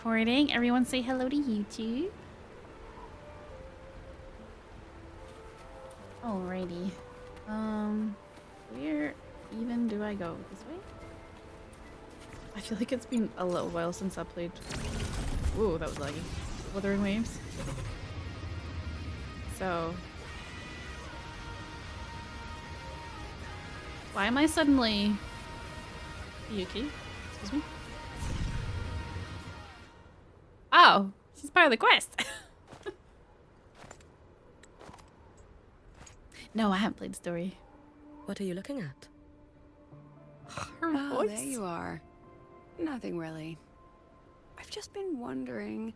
recording. Everyone say hello to YouTube. Alrighty. Where even do I go? This way? I feel like it's been a little while since I played. Ooh, that was laggy. Wuthering Waves. So. Why am I suddenly Hiyuki? Excuse me? Oh, she's part of the quest. No, I haven't played the story. What are you looking at? Her Oh, voice. there you are. Nothing really. I've just been wondering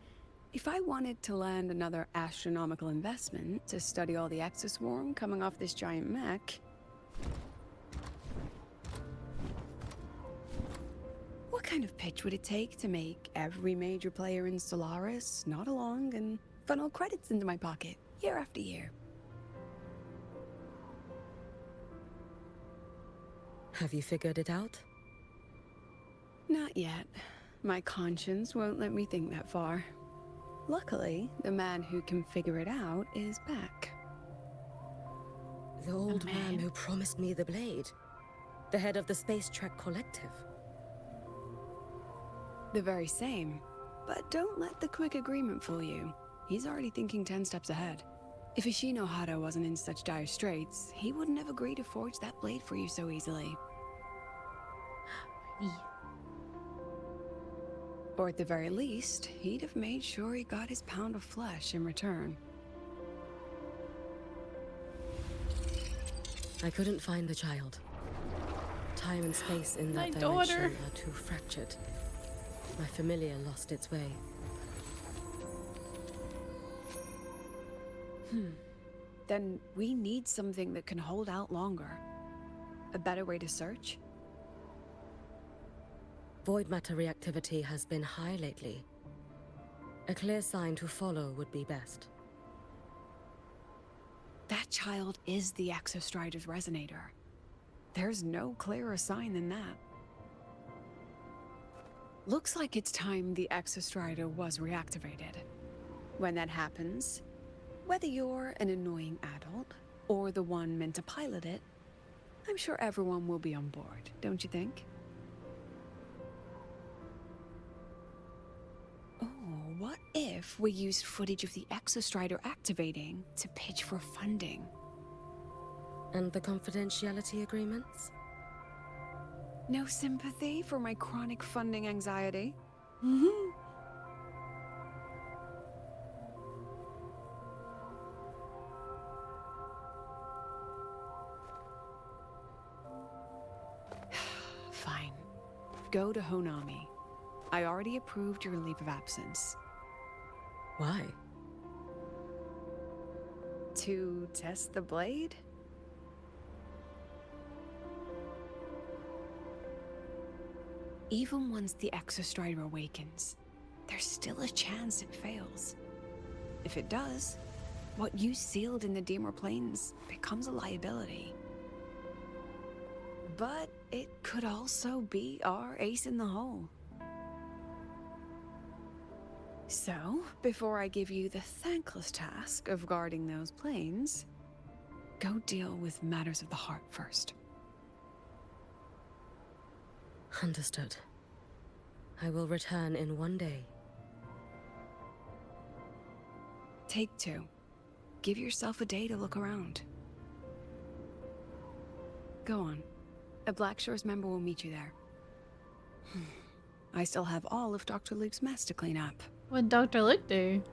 if I wanted to land another astronomical investment to study all the exoswarm coming off this giant mech. What kind of pitch would it take to make every major player in Solaris nod along and funnel credits into my pocket year after year? Have you figured it out? Not yet. My conscience won't let me think that far. Luckily, the man who can figure it out is back. The old man. man who promised me the blade. The head of the Space Trek Collective. The very same. But don't let the quick agreement fool you. He's already thinking 10 steps ahead. If Ishino Hado wasn't in such dire straits, he wouldn't have agreed to forge that blade for you so easily. Or at the very least, he'd have made sure he got his pound of flesh in return. I couldn't find the child. Time and space in My that daughter. dimension are too fractured. My familiar lost its way. Then we need something that can hold out longer. A better way to search? Void matter reactivity has been high lately. A clear sign to follow would be best. That child is the Exostrider's resonator. There's no clearer sign than that. Looks like it's time the Exostrider was reactivated. When that happens, whether you're an annoying adult or the one meant to pilot it, I'm sure everyone will be on board, don't you think? Oh, what if we used footage of the Exostrider activating to pitch for funding? And the confidentiality agreements? No sympathy for my chronic funding anxiety? Fine. Go to Honami. I already approved your leave of absence. Why? To test the blade? Even once the Exostrider awakens, there's still a chance it fails. If it does, what you sealed in the Deemer Plains becomes a liability. But it could also be our ace in the hole. So, before I give you the thankless task of guarding those planes, go deal with matters of the heart first. Understood. I will return in one day. Take 2. Give yourself a day to look around. Go on. A Black Shores member will meet you there. I still have all of Dr. Luke's mess to clean up. What'd Dr. Luke do?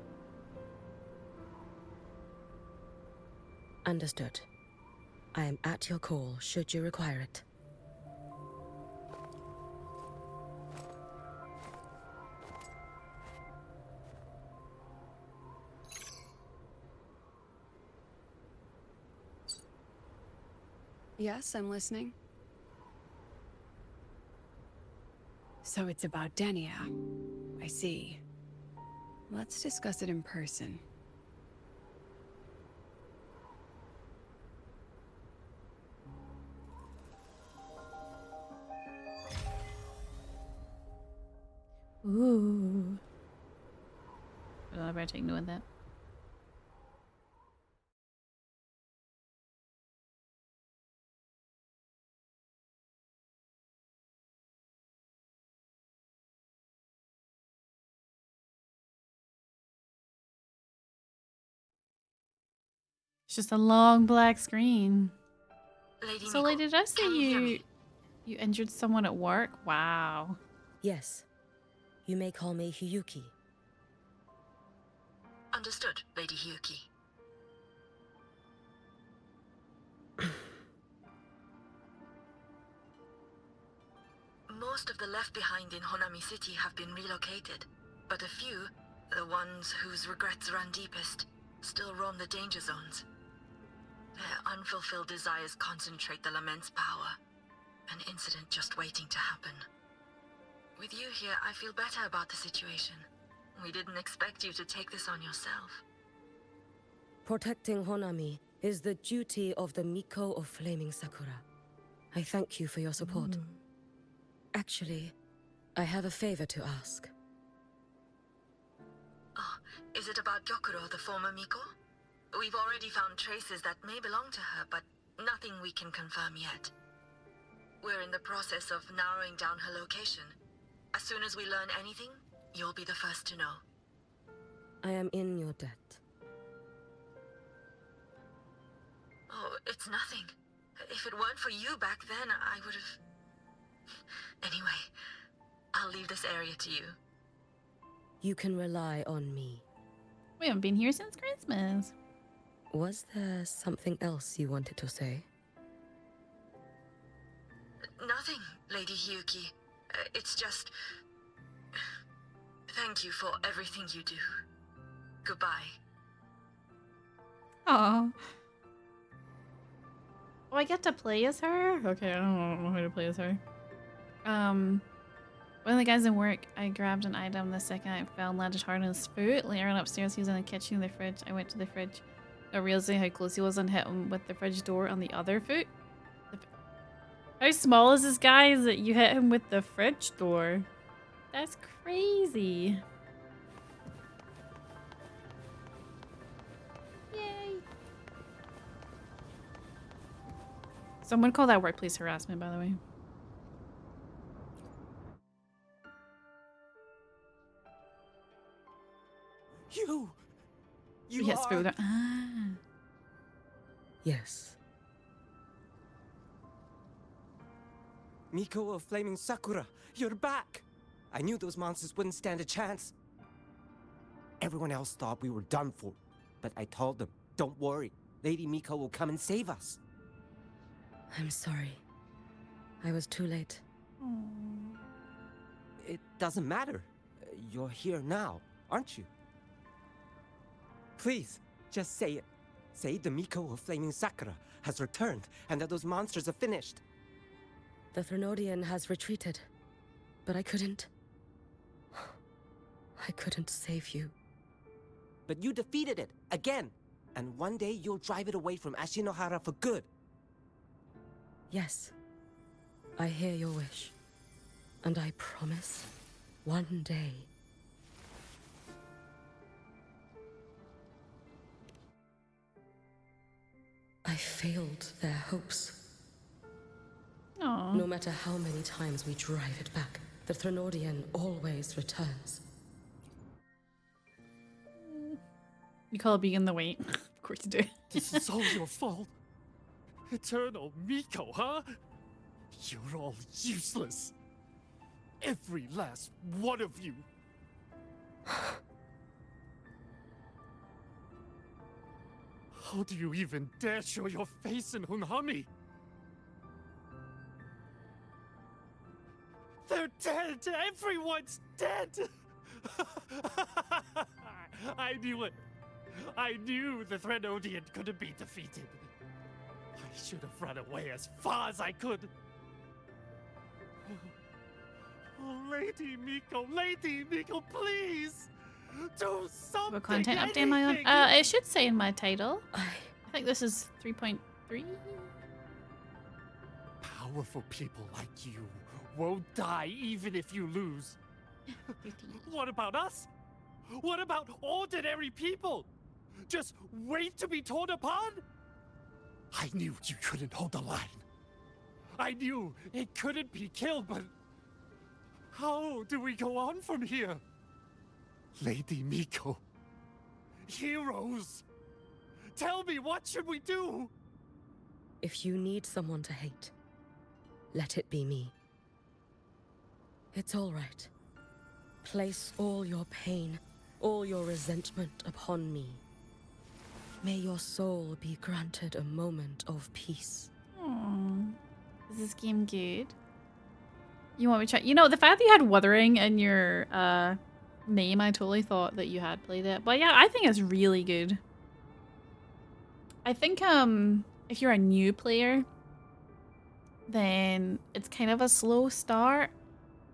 Understood. I am at your call should you require it. Yes, I'm listening. So it's about Denia. I see. Let's discuss it in person. Ooh. I don't know if I take note of that. It's just a long black screen. Lady So, Miko, lady, did I say can you hear me? you injured someone at work? Wow. Yes. You may call me Hiyuki. Understood, Lady Hiyuki. Most of the left behind in Honami City have been relocated, but a few, the ones whose regrets run deepest, still roam the danger zones. Their unfulfilled desires concentrate the Lament's power. An incident just waiting to happen. With you here, I feel better about the situation. We didn't expect you to take this on yourself. Protecting Honami is the duty of the Miko of Flaming Sakura. I thank you for your support. Actually, I have a favor to ask. Oh, is it about Gyokuro, the former Miko? We've already found traces that may belong to her, but nothing we can confirm yet. We're in the process of narrowing down her location. As soon as we learn anything, you'll be the first to know. I am in your debt. Oh, it's nothing. If it weren't for you back then, I would have... Anyway, I'll leave this area to you. You can rely on me. We haven't been here since Christmas. Was there something else you wanted to say? Nothing, Lady Hiyuki. It's just... Thank you for everything you do. Goodbye. Aw. Oh, I get to play as her? Okay, I don't know how to play as her. One of the guys in work, I grabbed an item the second I fell and landed hard on his foot. Later on upstairs, he was in the kitchen in the fridge. I went to the fridge, not realizing how close he was and hit him with the fridge door on the other foot. How small is this guy? Is that you hit him with the fridge door? That's crazy. Yay. Someone call that workplace harassment, by the way. You Yes, are... food. Ah. Yes. Miko of Flaming Sakura, you're back! I knew those monsters wouldn't stand a chance. Everyone else thought we were done for, but I told them, don't worry, Lady Miko will come and save us. I'm sorry. I was too late. Aww. It doesn't matter. You're here now, aren't you? Please, just say it. Say the Miko of Flaming Sakura has returned and that those monsters are finished. The Threnodian has retreated, but I couldn't. I couldn't save you. But you defeated it, again! And one day you'll drive it away from Ashinohara for good. Yes, I hear your wish. And I promise, one day... I failed their hopes. Aww. No matter how many times we drive it back, the Threnodian always returns. You call it being the wait. Of course you do. This is all your fault. Eternal Miko, huh? You're all useless. Every last one of you. How do you even dare show your face in Hunhami? They're dead! Everyone's dead! I knew it. I knew the Threnodian couldn't be defeated. I should have run away as far as I could. Oh, Lady Miko, please! Do something! What content update am I anything. on? It should say in my title. I I think this is 3.3. Powerful people like you won't die even if you lose. What about us? What about ordinary people? Just wait to be torn apart? I knew you couldn't hold the line. I knew it couldn't be killed, but how do we go on from here? Lady Miko. Heroes. Tell me, what should we do? If you need someone to hate, let it be me. It's all right. Place all your pain, all your resentment upon me. May your soul be granted a moment of peace. Aww. Is this game good? You want me to try? You know, the fact that you had Wuthering in your name, I totally thought that you had played it. But yeah, I think it's really good. I think if you're a new player, then it's kind of a slow start,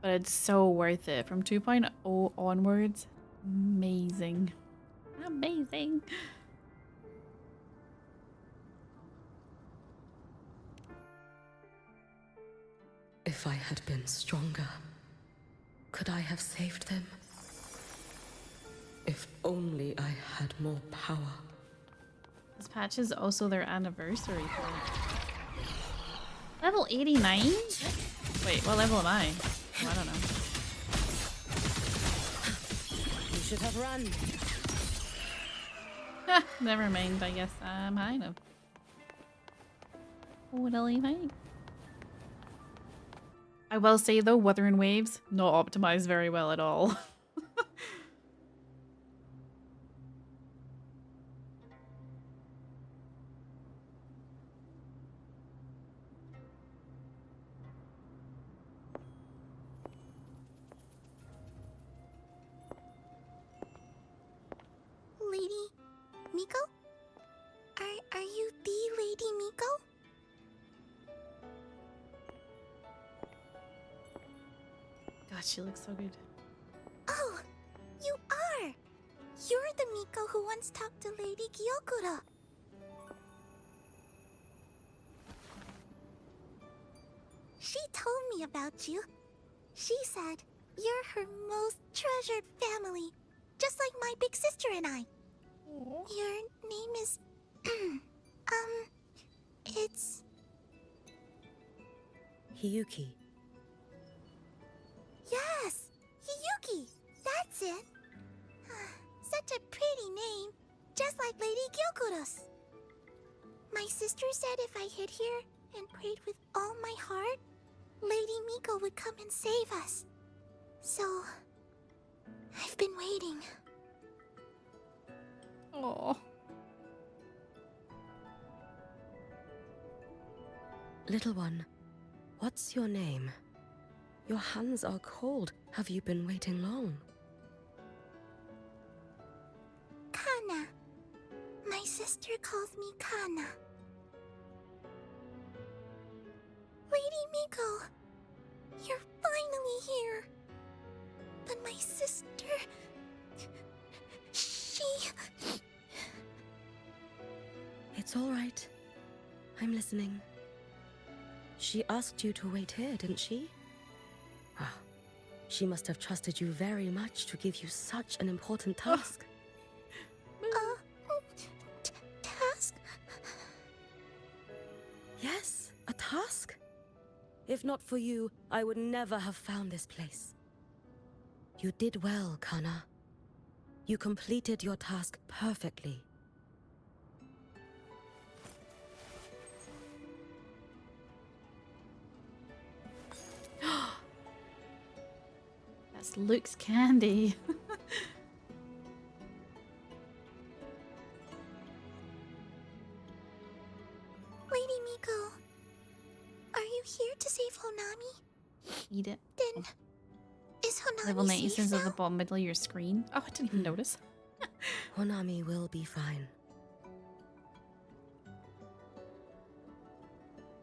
but it's so worth it. From 2.0 onwards, amazing. Amazing. If I had been stronger, could I have saved them? If only I had more power. This patch is also their anniversary point. Level 89? Wait, what level am I? Oh, I don't know. You should have run. Never mind, I guess I'm high enough. What'll you think? I will say though, Wuthering Waves, not optimized very well at all. Lady Miko? Are you the Lady Miko? God, she looks so good. Oh, you are! You're the Miko who once talked to Lady Gyokura. She told me about you. She said you're her most treasured family, just like my big sister and I. Your name is... it's... Hiyuki. Yes! Hiyuki! That's it! Such a pretty name, just like Lady Gyokura's. My sister said if I hid here and prayed with all my heart, Lady Miko would come and save us. So... I've been waiting. Oh. Little one, what's your name? Your hands are cold. Have you been waiting long? Kana. My sister calls me Kana. Lady Miko, you're finally here. But my sister... she... It's all right. I'm listening. She asked you to wait here, didn't she? Ah, she must have trusted you very much to give you such an important task. Task? Yes, a task. If not for you, I would never have found this place. You did well, Kana. You completed your task perfectly. That's Luke's candy. Lady Miko, are you here to save Honami? Eat it. Then, is Honami Level 90 safe says at now? the bottom middle of your screen. Oh, I didn't even notice. Honami will be fine.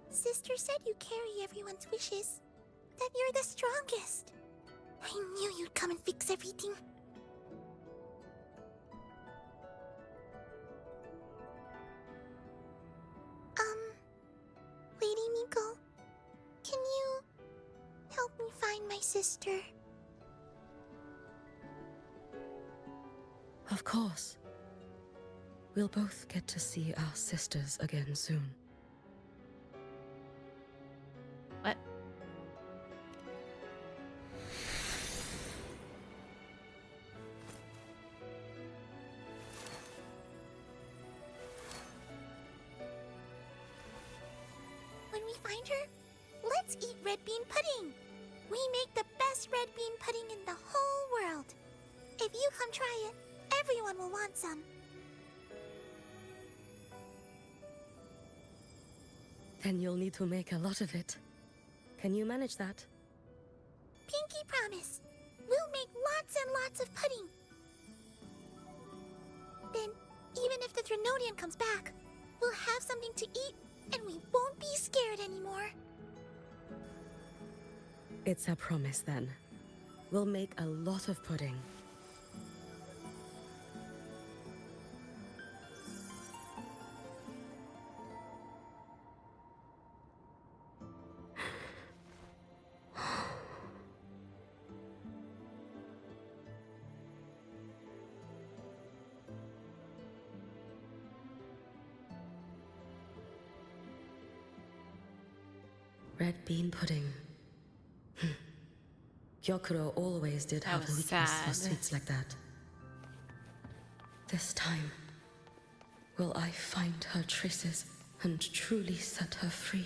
Sister said you carry everyone's wishes. That you're the strongest. I knew you'd come and fix everything. Lady Miko, can you help me find my sister? Of course. We'll both get to see our sisters again soon. What? When we find her, let's eat red bean pudding. We make the best red bean pudding in the whole world. If you come try it, everyone will want some. Then you'll need to make a lot of it. Can you manage that? Pinky promise. We'll make lots and lots of pudding. Then, even if the Drenodian comes back, we'll have something to eat and we won't be scared anymore. It's a promise then. We'll make a lot of pudding. Red bean pudding. Gyokuro always did That have a was weakness for sad. sweets like that. This time, will I find her traces and truly set her free?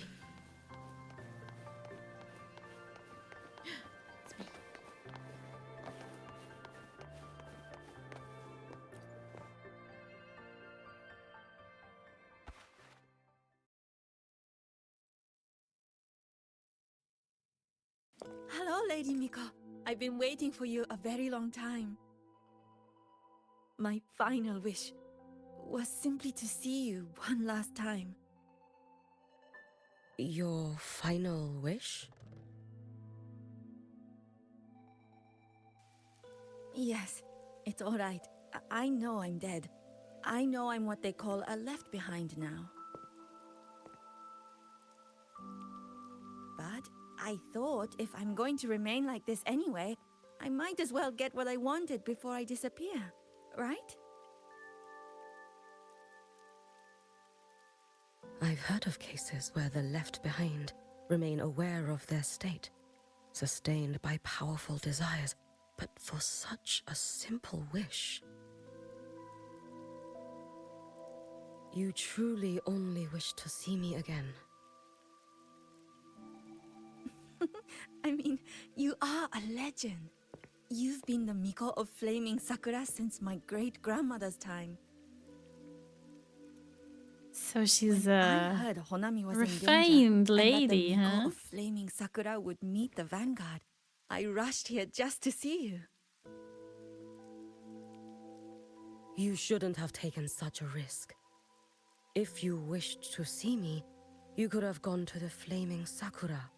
Hello, Lady Miko. I've been waiting for you a very long time. My final wish was simply to see you one last time. Your final wish? Yes, it's all right. I know I'm dead. I know I'm what they call a left behind now. But I thought if I'm going to remain like this anyway, I might as well get what I wanted before I disappear, right? I've heard of cases where the left behind remain aware of their state, sustained by powerful desires, but for such a simple wish. You truly only wish to see me again. I mean, you are a legend. You've been the Miko of Flaming Sakura since my great-grandmother's time. So she's When I a heard Honami was in danger, refined and that lady, the Miko huh? of Flaming Sakura would meet the Vanguard, I rushed here just to see you. You shouldn't have taken such a risk. If you wished to see me, you could have gone to the Flaming Sakura.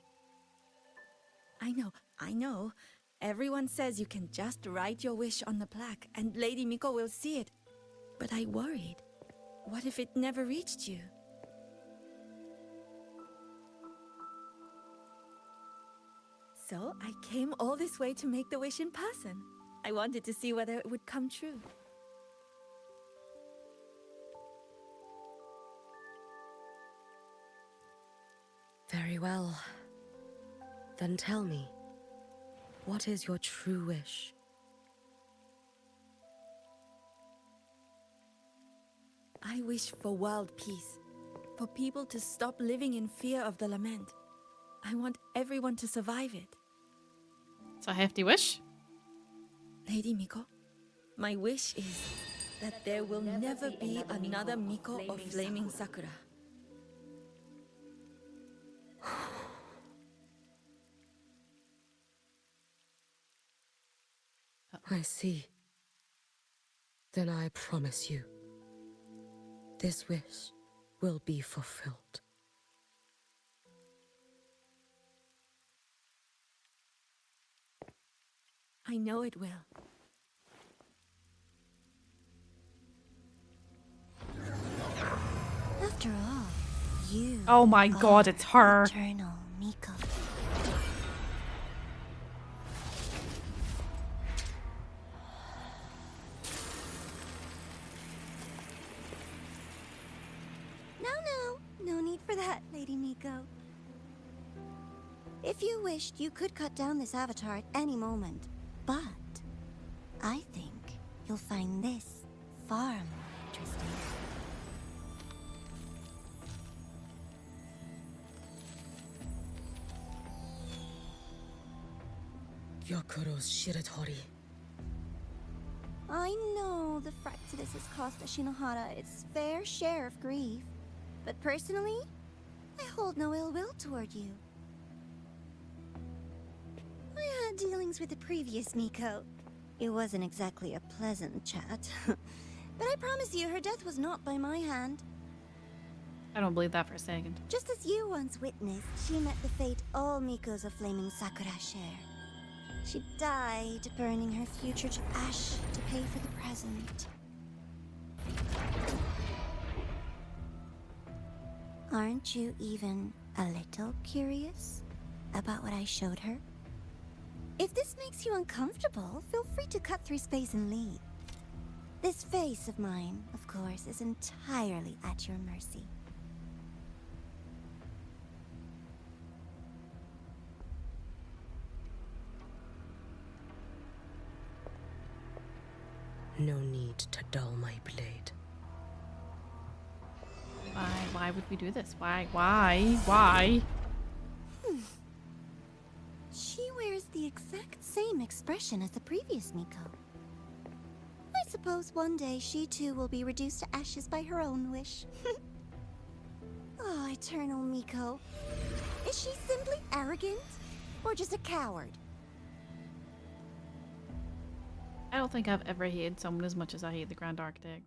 I know. Everyone says you can just write your wish on the plaque and Lady Miko will see it. But I worried. What if it never reached you? So I came all this way to make the wish in person. I wanted to see whether it would come true. Very well. Then tell me, what is your true wish? I wish for world peace. For people to stop living in fear of the lament. I want everyone to survive it. So a hefty wish? Lady Miko, my wish is that there will never be another Miko of Flaming Sakura. I see. Then I promise you, this wish will be fulfilled. I know it will. After all, you Oh my god, it's her. eternal Miko. If you wished, you could cut down this avatar at any moment. But I think you'll find this far more interesting. Gyokuro's Shiratori. I know the fright to this has cost Ashinohara its fair share of grief. But personally, I hold no ill will toward you. I had dealings with the previous Miko. It wasn't exactly a pleasant chat. But I promise you, her death was not by my hand. I don't believe that for a second. Just as you once witnessed, she met the fate all Mikos of Flaming Sakura share. She died, burning her future to ash to pay for the present. Aren't you even a little curious about what I showed her? If this makes you uncomfortable, feel free to cut through space and leave. This face of mine, of course, is entirely at your mercy. No need to dull my blade. Why would we do this? Why? She wears the exact same expression as the previous Miko. I suppose one day she too will be reduced to ashes by her own wish. Oh, Eternal Miko. Is she simply arrogant? Or just a coward? I don't think I've ever hated someone as much as I hate the Grand Architect.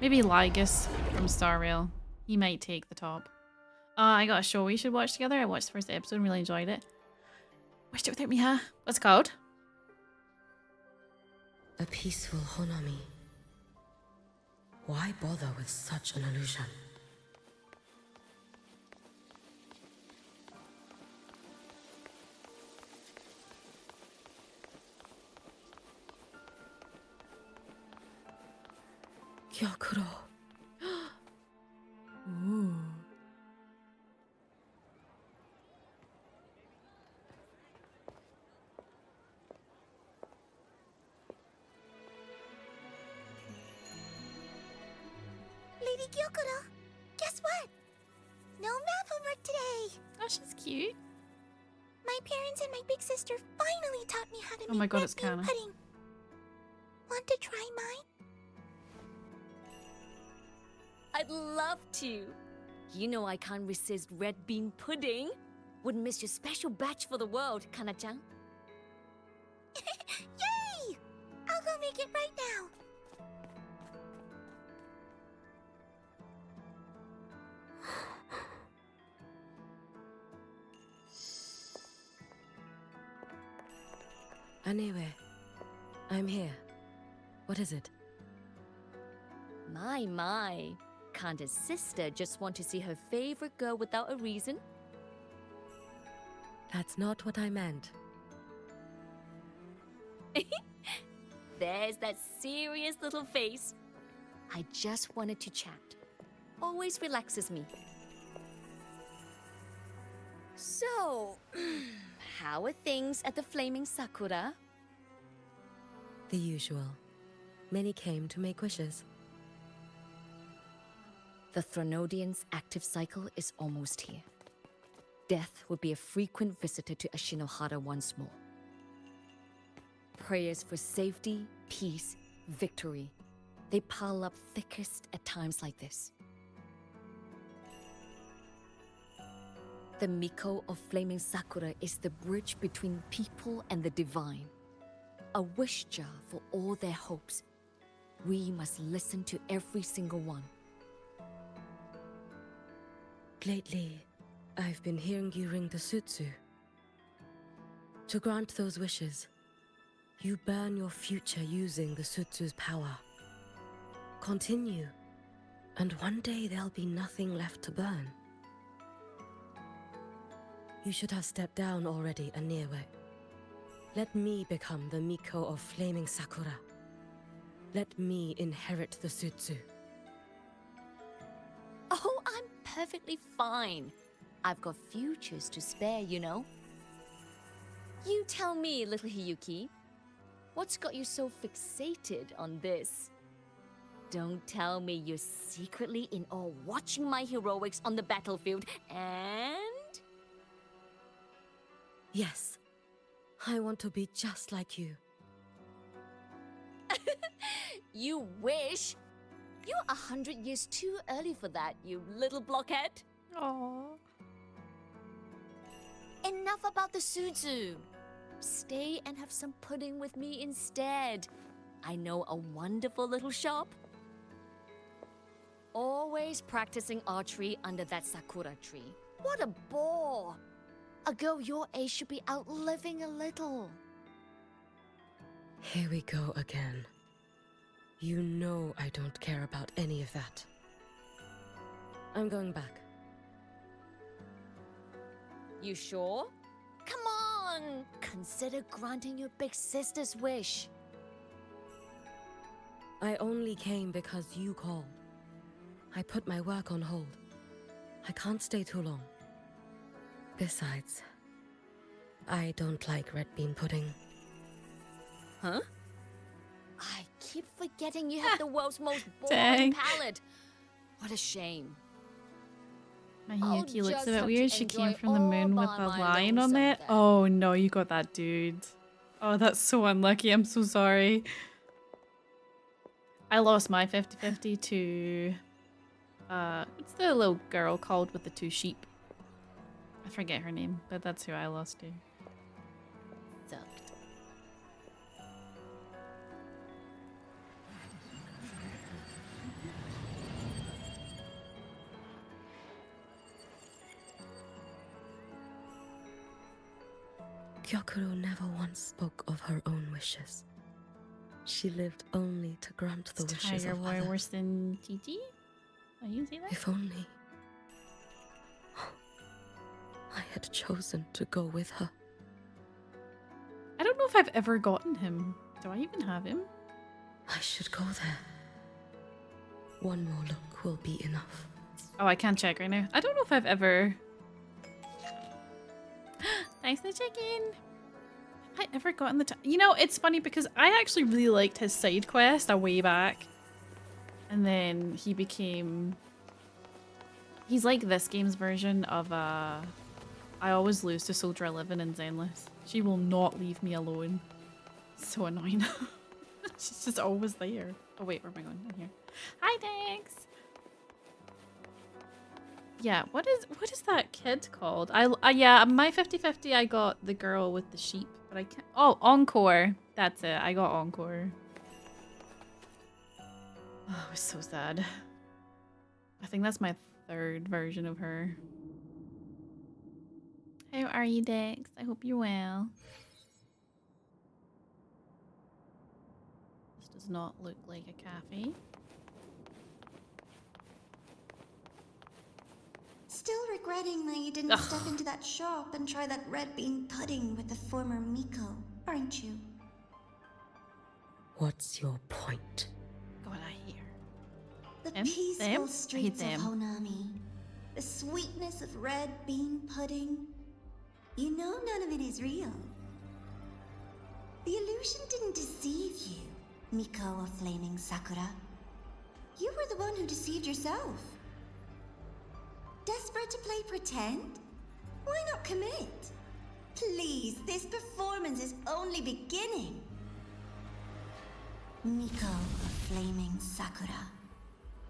Maybe Lygus from Star Rail. He might take the top. I got a show we should watch together. I watched the first episode and really enjoyed it. Watched it without me, huh? What's it called? A peaceful Honami. Why bother with such an illusion? Gyokuro. Ooh. Lady Gyokuro, guess what? No math homework today. Oh, she's cute. My parents and my big sister finally taught me how to Oh make my god, red it's bean Kana. pudding. Want to try mine? I'd love to. You know I can't resist red bean pudding. Wouldn't miss your special batch for the world, Kana-chan. Yay! I'll go make it right now. Anyway, I'm here. What is it? My. Can't a sister just want to see her favorite girl without a reason? That's not what I meant. There's that serious little face. I just wanted to chat. Always relaxes me. So, how are things at the Flaming Sakura? The usual. Many came to make wishes. The Thronodian's active cycle is almost here. Death will be a frequent visitor to Ashinohara once more. Prayers for safety, peace, victory. They pile up thickest at times like this. The Miko of Flaming Sakura is the bridge between people and the divine. A wish jar for all their hopes. We must listen to every single one. Lately, I've been hearing you ring the Sutsu. To grant those wishes, you burn your future using the Sutsu's power. Continue, and one day there'll be nothing left to burn. You should have stepped down already, Aniwe. Let me become the Miko of Flaming Sakura. Let me inherit the Sutsu. Oh, I'm perfectly fine. I've got futures to spare, you know. You tell me, little Hiyuki, what's got you so fixated on this? Don't tell me you're secretly in awe watching my heroics on the battlefield and... Yes, I want to be just like you. You wish! You're 100 years too early for that, you little blockhead. Aww. Enough about the Suzu. Stay and have some pudding with me instead. I know a wonderful little shop. Always practicing archery under that sakura tree. What a bore! A girl your age should be out living a little. Here we go again. You know I don't care about any of that. I'm going back. You sure? Come on! Consider granting your big sister's wish. I only came because you called. I put my work on hold. I can't stay too long. Besides, I don't like red bean pudding. Huh? I keep forgetting you have the world's most Dang. boring palate. What a shame. My I'll Hiyuki looks just a bit have weird. to She came enjoy from the moon all with by a my lion on lonesome it. then. Oh no, you got that, dude. Oh, that's so unlucky. I'm so sorry. I lost my 50-50 to... what's the little girl called with the 2 sheep? I forget her name, but that's who I lost to. Sucked. Gyokuro never once spoke of her own wishes. She lived only to grant the wishes Tiger of Boy others. worse than Gigi? Oh, you see that? If only I had chosen to go with her. I don't know if I've ever gotten him. Do I even have him? I should go there. One more look will be enough. Oh, I can't check right now. I don't know if I've ever... Thanks for the chicken! Have I ever gotten the... You know, it's funny because I actually really liked his side quest a way back. And then he became... He's like this game's version of I always lose to Soldier 11 in Zenless. She will not leave me alone. So annoying. She's just always there. Oh wait, where am I going? In here. Hi, Dex! Yeah, what is that kid called? Yeah, my 50-50 I got the girl with the sheep, but I can't... Oh, Encore. That's it. I got Encore. Oh, it was so sad. I think that's my 3rd version of her. How are you, Dex? I hope you're well. This does not look like a cafe. Still regretting that you didn't step into that shop and try that red bean pudding with the former Miko, aren't you? What's your point? God, I hear. The Them? peaceful Them? I hate streets of them. Honami. The sweetness of red bean pudding. You know none of it is real. The illusion didn't deceive you, Miko of Flaming Sakura. You were the one who deceived yourself. Desperate to play pretend? Why not commit? Please, this performance is only beginning. Miko of Flaming Sakura.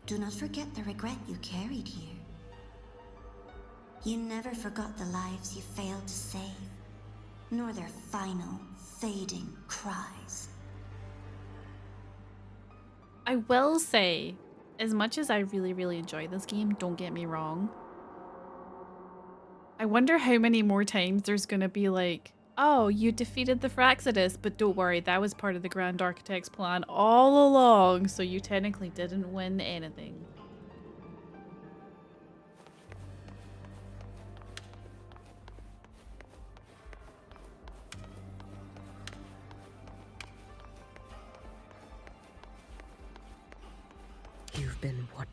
Do not forget the regret you carried here. You never forgot the lives you failed to save, nor their final, fading cries. I will say, as much as I really, really enjoy this game, don't get me wrong. I wonder how many more times there's gonna be like, oh, you defeated the Fraxidus, but don't worry, that was part of the Grand Architect's plan all along, so you technically didn't win anything.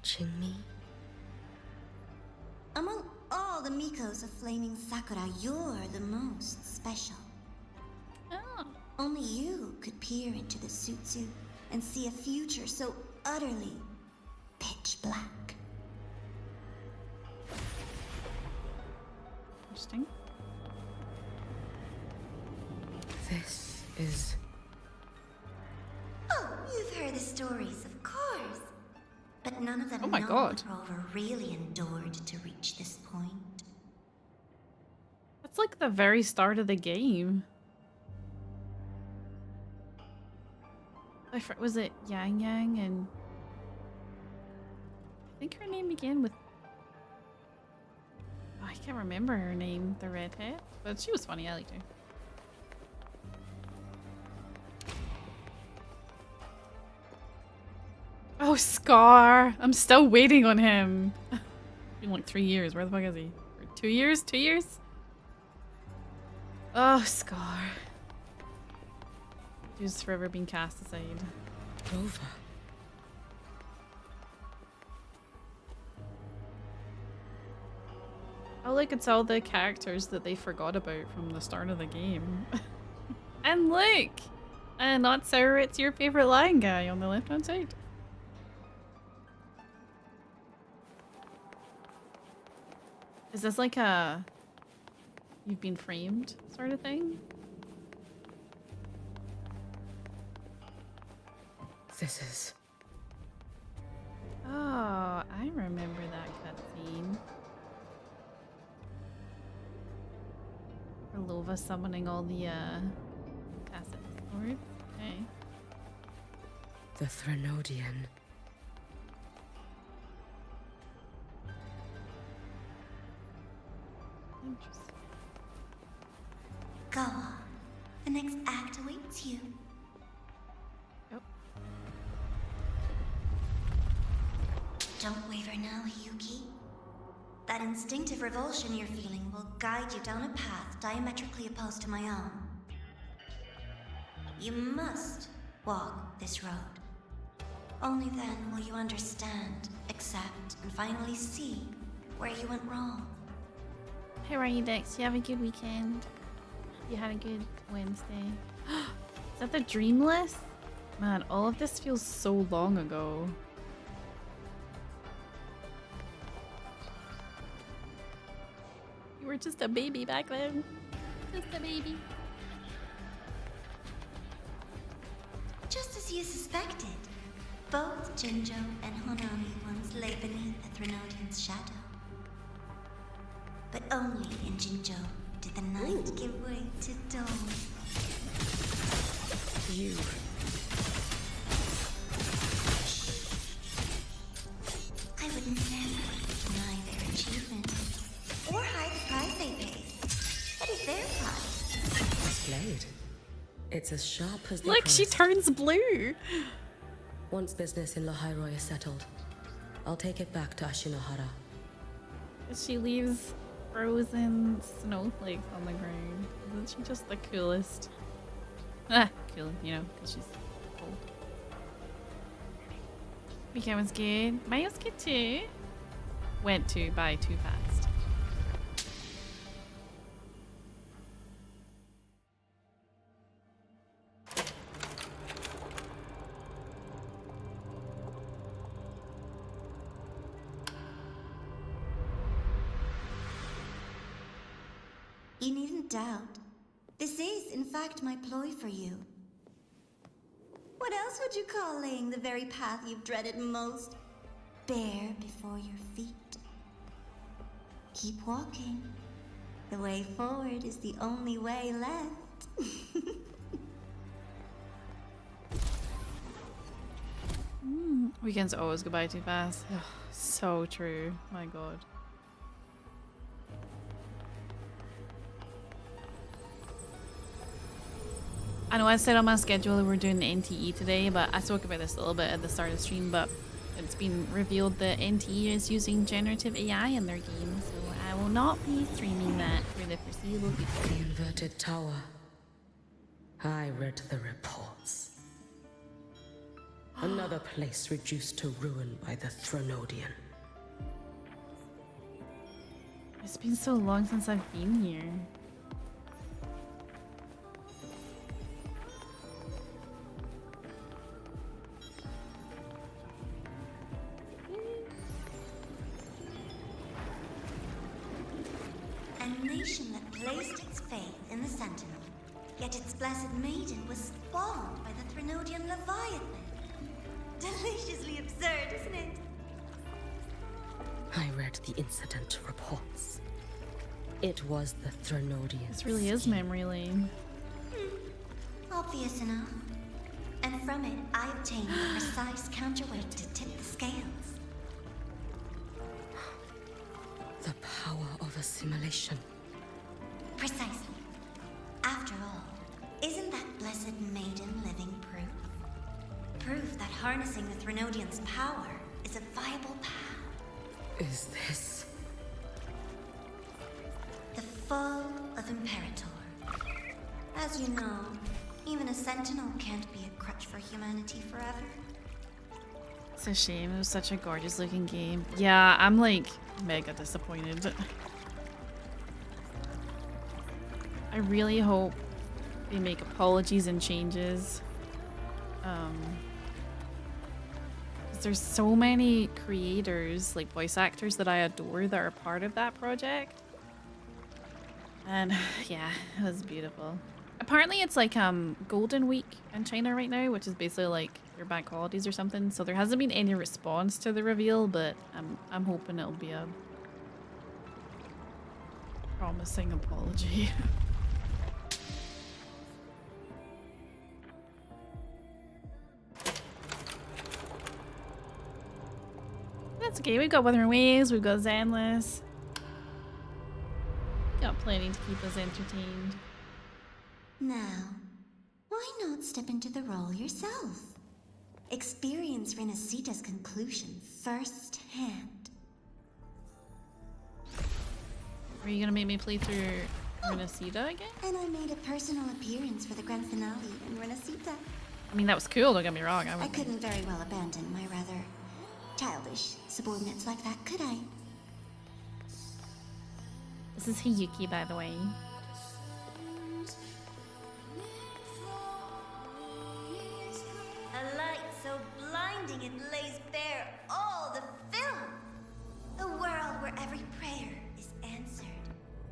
watching me? Among all the Mikos of Flaming Sakura, you're the most special. Oh. Only you could peer into the Sutsu and see a future so utterly pitch black. Interesting. This is... Oh, you've heard the stories, of course. But none of them Oh my know God. what Rover really endured to reach this point. That's like the very start of the game. Was it Yang Yang and... I think her name began with... Oh, I can't remember her name, the redhead. But she was funny, I liked her. Oh, Scar! I'm still waiting on him. It's been like 3 years. Where the fuck is he? Or 2 years? 2 years? Oh, Scar. He's forever being cast aside. Rover. Oh, look, it's all the characters that they forgot about from the start of the game. And look! And not Sarah, it's your favorite lion guy on the left-hand side. Is this like a you've been framed sort of thing? This is... Oh, I remember that cutscene. Lova summoning all the acid swords. Okay. the Threnodian. Interesting. Go on. The next act awaits you. Yep. Don't waver now, Hiyuki. That instinctive revulsion you're feeling will guide you down a path diametrically opposed to my own. You must walk this road. Only then will you understand, accept, and finally see where you went wrong. How are you, Dex? You have a good weekend? You had a good Wednesday? Is that the Dreamless? Man, all of this feels so long ago. You were just a baby back then. Just a baby. Just as you suspected, both Jinjo and Honami once lay beneath the Threnodian's shadow. But only in Jinjo did the night give way to dawn. You. I would never deny their achievement, or hide the price they paid. That is their price. This blade. It's as sharp as they Look, she promised. turns blue. Once business in Lahairoi is settled, I'll take it back to Ashinohara. She leaves frozen snowflakes on the ground. Isn't she just the coolest? Ah, cool, you know, because she's cold. Weekend was good. Mine was good too. Went to by too fast. You needn't doubt. This is, in fact, my ploy for you. What else would you call laying the very path you've dreaded most bare before your feet? Keep walking. The way forward is the only way left. Weekends always go by too fast. Ugh, so true. My god. I know I said on my schedule that we're doing the NTE today, but I spoke about this a little bit at the start of the stream, but it's been revealed that NTE is using generative AI in their game, so I will not be streaming that for the foreseeable The future. inverted tower. I read the reports. Another place reduced to ruin by the Thronodian. It's been so long since I've been here. A nation that placed its faith in the Sentinel, yet its blessed maiden was spawned by the Threnodian Leviathan. Deliciously absurd, isn't it? I read the incident reports. It was the Threnodian. This really is memory lane. Obvious enough. And from it, I obtained the precise counterweight to tip the scales. The power of assimilation. Precisely. After all, isn't that blessed maiden living proof? Proof that harnessing the Threnodian's power is a viable path. Is this... The fall of Imperator. As you know, even a sentinel can't be a crutch for humanity forever. It's a shame. It was such a gorgeous looking game. Yeah, I'm like mega disappointed. I really hope they make apologies and changes. 'Cause there's so many creators, like voice actors that I adore that are part of that project. And yeah, it was beautiful. Apparently it's like Golden Week in China right now, which is basically like your bank holidays or something. So there hasn't been any response to the reveal, but I'm hoping it'll be a promising apology. That's okay. We've got Wuthering Waves, we've got Zenless. Got plenty to keep us entertained. Now, why not step into the role yourself? Experience Renacita's conclusion firsthand. Are you gonna make me play through Renacita again? And I made a personal appearance for the grand finale in Renacita. I mean, that was cool, don't get me wrong. I couldn't very well abandon my rather childish subordinates like that, could I? This is Hiyuki, by the way. A light so blinding it lays bare all the film. A world where every prayer is answered.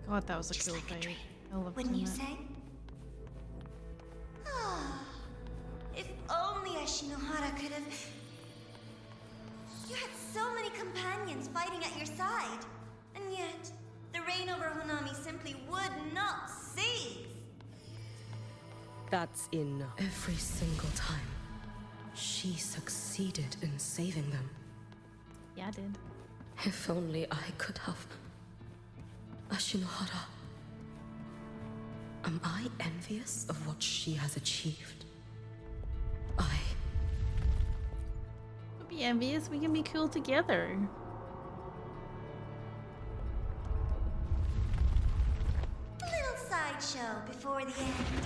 God, that was a Just cool like a fight. dream. I loved Wouldn't you that. say? Ah, if only Ashinohara could have... You had so many companions fighting at your side, and yet the reign over Honami simply would not cease. That's in every single time. She succeeded in saving them. Yeah, I did. If only I could have... Ashinohara. Am I envious of what she has achieved? Don't be envious. We can be cool together. A little sideshow before the end.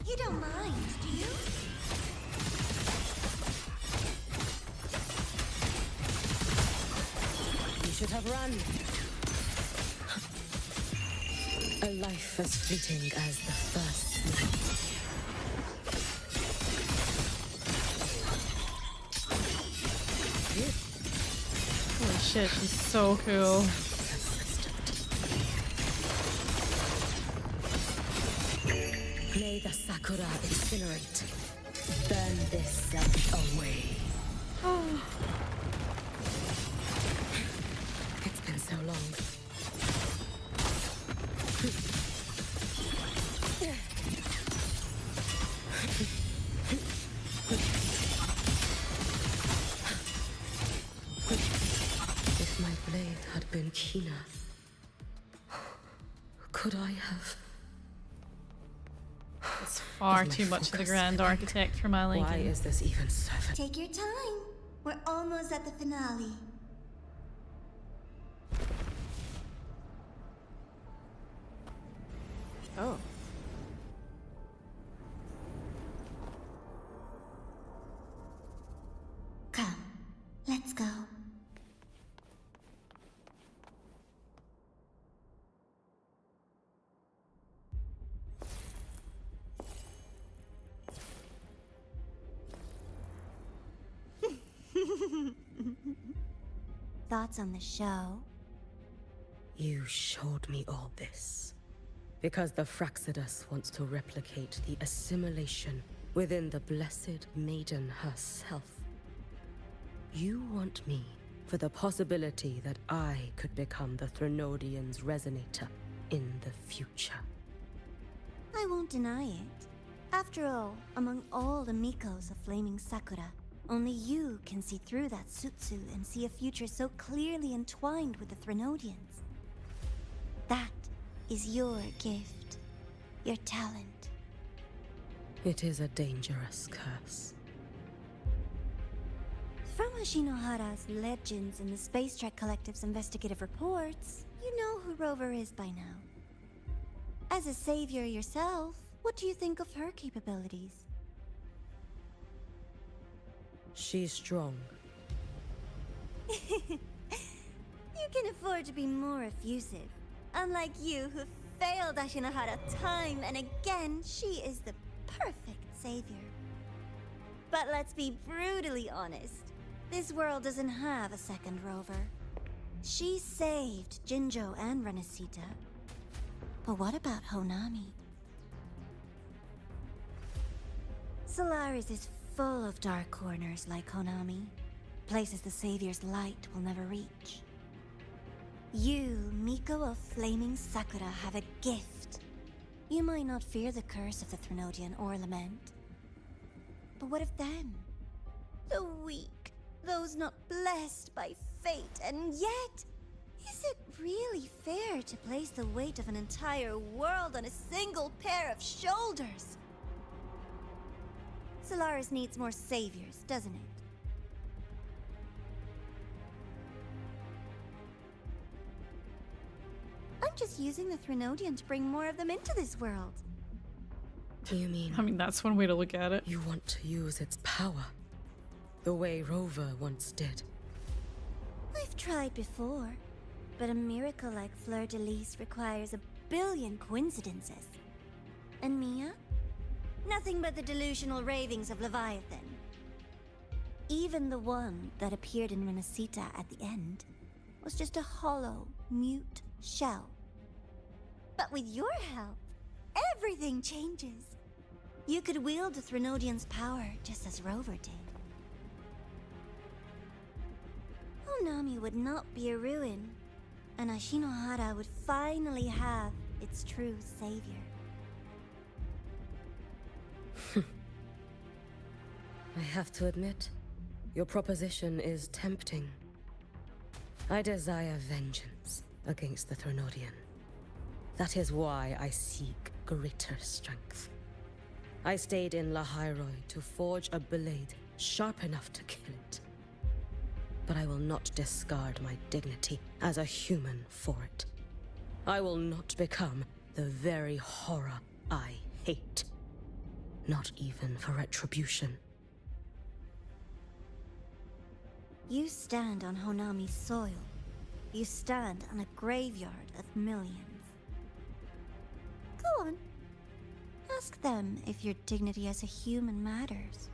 You don't mind, do you? You should have run. A life as fleeting as the first night. Holy shit, she's so cool. May the sakura incinerate. Burn this self away. It's been so long. If my blade had been keener, could I have... It's far Is my too much of the focus Grand epic? Architect for my liking. Why is this even servant? Take your time. We're almost at the finale. Oh. Thoughts on the show? You showed me all this because the Fraxidus wants to replicate the assimilation within the Blessed Maiden herself. You want me for the possibility that I could become the Threnodian's resonator in the future. I won't deny it. After all, among all the Mikos of Flaming Sakura, only you can see through that Sutsu and see a future so clearly entwined with the Threnodians. That is your gift, your talent. It is a dangerous curse. From Ashinohara's legends and the Space Trek Collective's investigative reports, you know who Rover is by now. As a savior yourself, what do you think of her capabilities? She's strong. You can afford to be more effusive. Unlike you, who failed Ashinohara time and again, she is the perfect savior. But let's be brutally honest. This world doesn't have a second Rover. She saved Jinjo and Renesita. But what about Honami? Solaris is full of dark corners like Honami. Places the Savior's light will never reach. You, Miko of Flaming Sakura, have a gift. You might not fear the curse of the Threnodian or lament. But what of them? The weak, those not blessed by fate, and yet, is it really fair to place the weight of an entire world on a single pair of shoulders? Solaris needs more saviors, doesn't it? I'm just using the Threnodian to bring more of them into this world. You mean... I mean, that's one way to look at it. You want to use its power, the way Rover once did. I've tried before, but a miracle like Fleur-de-Lis requires a billion coincidences. And Mia? Nothing but the delusional ravings of Leviathan. Even the one that appeared in Renesita at the end was just a hollow, mute shell. But with your help, everything changes. You could wield the Threnodian's power just as Rover did. Honami would not be a ruin, and Ashinohara would finally have its true savior. I have to admit, your proposition is tempting. I desire vengeance against the Threnodian. That is why I seek greater strength. I stayed in Lahairoi to forge a blade sharp enough to kill it. But I will not discard my dignity as a human for it. I will not become the very horror I hate. Not even for retribution. You stand on Honami's soil. You stand on a graveyard of millions. Go on. Ask them if your dignity as a human matters.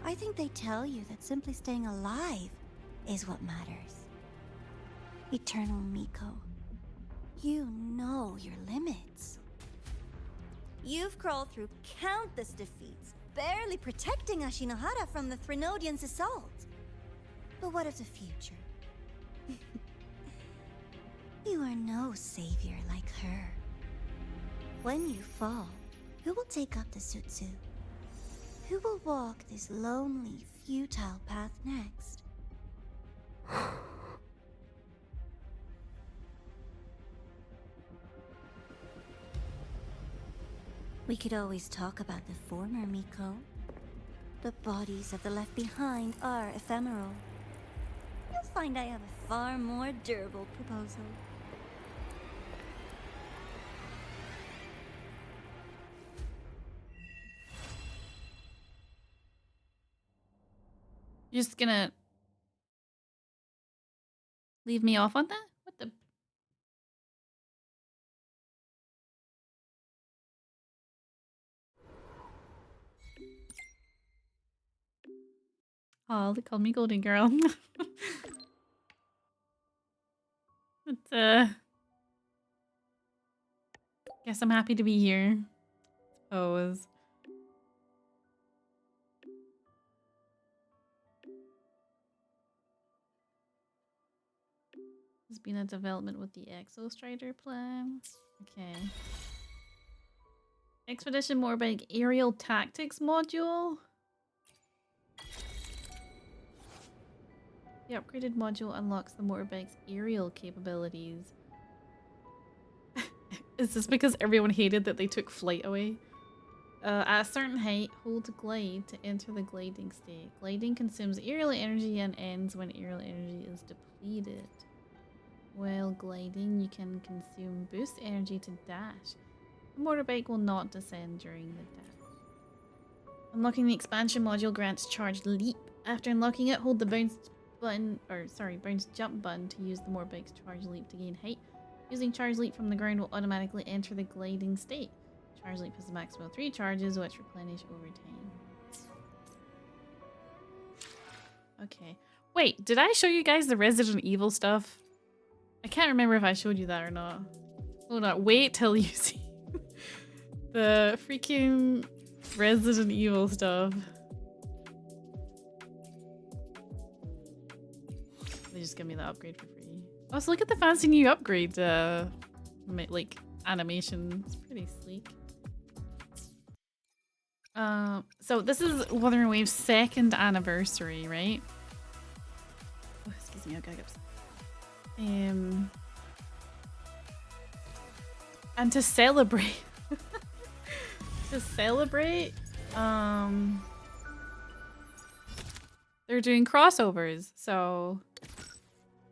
I think they tell you that simply staying alive is what matters. Eternal Miko, you know your limits. You've crawled through countless defeats, barely protecting Ashinohara from the Threnodian's assault. But what of the future? You are no savior like her. When you fall, who will take up the Sutsu? Who will walk this lonely, futile path next? We could always talk about the former Miko. The bodies of the left behind are ephemeral. You'll find I have a far more durable proposal. You're just gonna leave me off on that? What the? Oh, they called me Golden Girl. But, guess I'm happy to be here. Suppose. There's been a development with the Exo Strider plan. Okay. Expedition Motorbike Aerial Tactics module. The upgraded module unlocks the motorbike's aerial capabilities. Is this because everyone hated that they took flight away? At a certain height, hold glide to enter the gliding state. Gliding consumes aerial energy and ends when aerial energy is depleted. While gliding, you can consume boost energy to dash. The motorbike will not descend during the dash. Unlocking the expansion module grants charged leap. After unlocking it, hold the bounce jump button to use the motorbike's charged leap to gain height. Using charged leap from the ground will automatically enter the gliding state. Charge leap has a maximum of 3 charges, which replenish over time. Okay. Wait, did I show you guys the Resident Evil stuff? I can't remember if I showed you that or not. Hold on, wait till you see the freaking Resident Evil stuff. They just give me the upgrade for free. Oh, so look at the fancy new upgrade, like animation. It's pretty sleek. So this is Wuthering Wave's 2nd anniversary, right? Oh, excuse me, I'll gag upset. And to celebrate, they're doing crossovers. So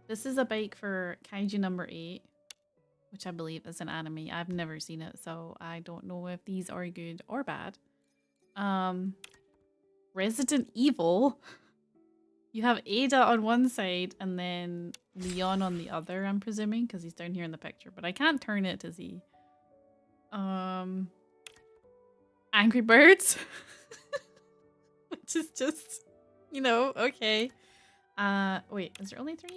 this is a bike for Kaiju number 8, which I believe is an anime. I've never seen it, so I don't know if these are good or bad. Resident Evil. You have Ada on one side and then Leon on the other, I'm presuming, because he's down here in the picture, but I can't turn it to see. Angry Birds. Which is just, you know, okay. Wait, is there only 3?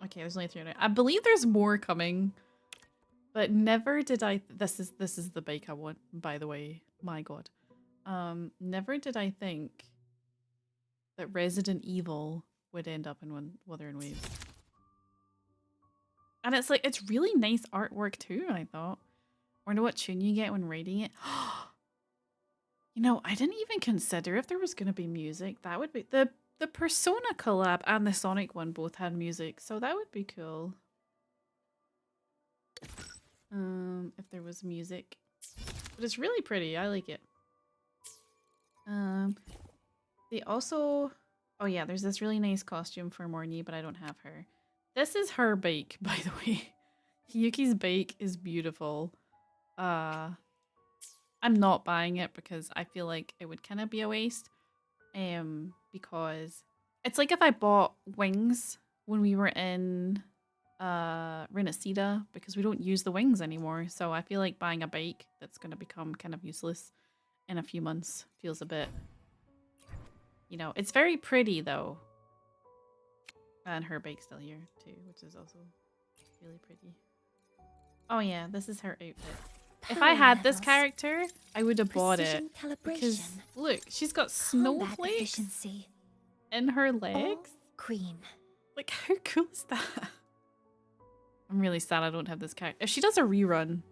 Okay, there's only 3. I believe there's more coming. But never did I this is the bike I want, by the way. My god. Never did I think that Resident Evil would end up in Wuthering Waves. And it's like, it's really nice artwork too, I thought. Wonder what tune you get when raiding it. You know, I didn't even consider if there was going to be music. That would be... The Persona collab and the Sonic one both had music, so that would be cool. If there was music. But it's really pretty. I like it. They also... Oh yeah, there's this really nice costume for Morny, but I don't have her. This is her bike, by the way. Hiyuki's bike is beautiful. I'm not buying it because I feel like it would kind of be a waste. Because it's like if I bought wings when we were in Renacida, because we don't use the wings anymore. So I feel like buying a bike that's going to become kind of useless in a few months feels a bit, you know, it's very pretty though. And her bike's still here too, which is also really pretty. Oh yeah, this is her outfit. If I had this character, I would have bought it. Because look, she's got snowflakes in her legs. Cream. Like, how cool is that? I'm really sad I don't have this character. If she does a rerun,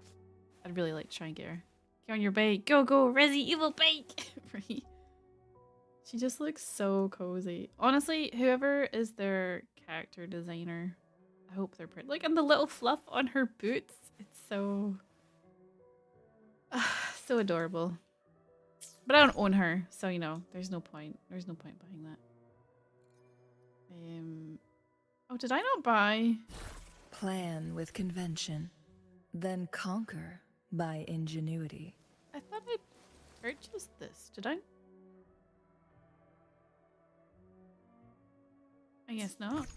I'd really like to try and get her. Get on your bike. Go, go, Resi Evil bike! She just looks so cozy. Honestly, whoever is their character designer, I hope they're pretty. Like, and the little fluff on her boots. It's so... so adorable. But I don't own her, so, you know, there's no point. There's no point buying that. Oh, did I not buy... Plan with convention, then conquer by ingenuity. I thought I purchased this. Did I? I guess not.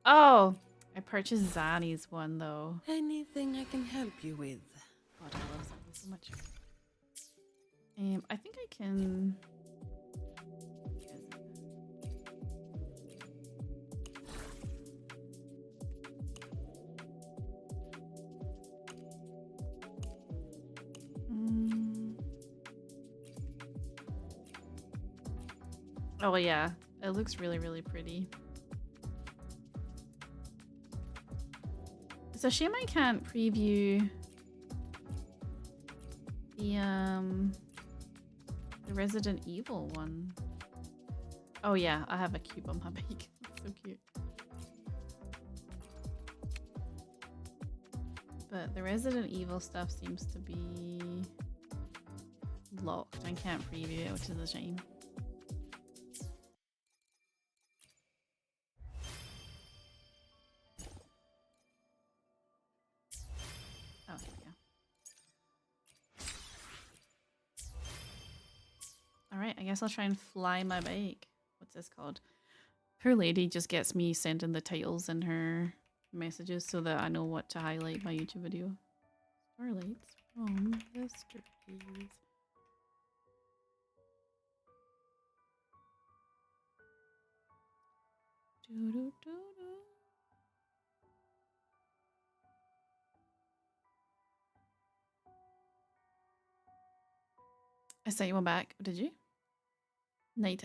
Oh, I purchased Zani's one though. Anything I can help you with? God, I love Zani so much. I think I can Oh yeah, it looks really, really pretty. It's a shame I can't preview the Resident Evil one. Oh yeah, I have a cube on my bike. That's so cute. But the Resident Evil stuff seems to be locked. I can't preview it, which is a shame. Oh, here we go. Alright, I guess I'll try and fly my bike. What's this called? Her lady just gets me sending the titles in her messages so that I know what to highlight my YouTube video. Starlights from the Striptease. I sent you one back. Did you? Night.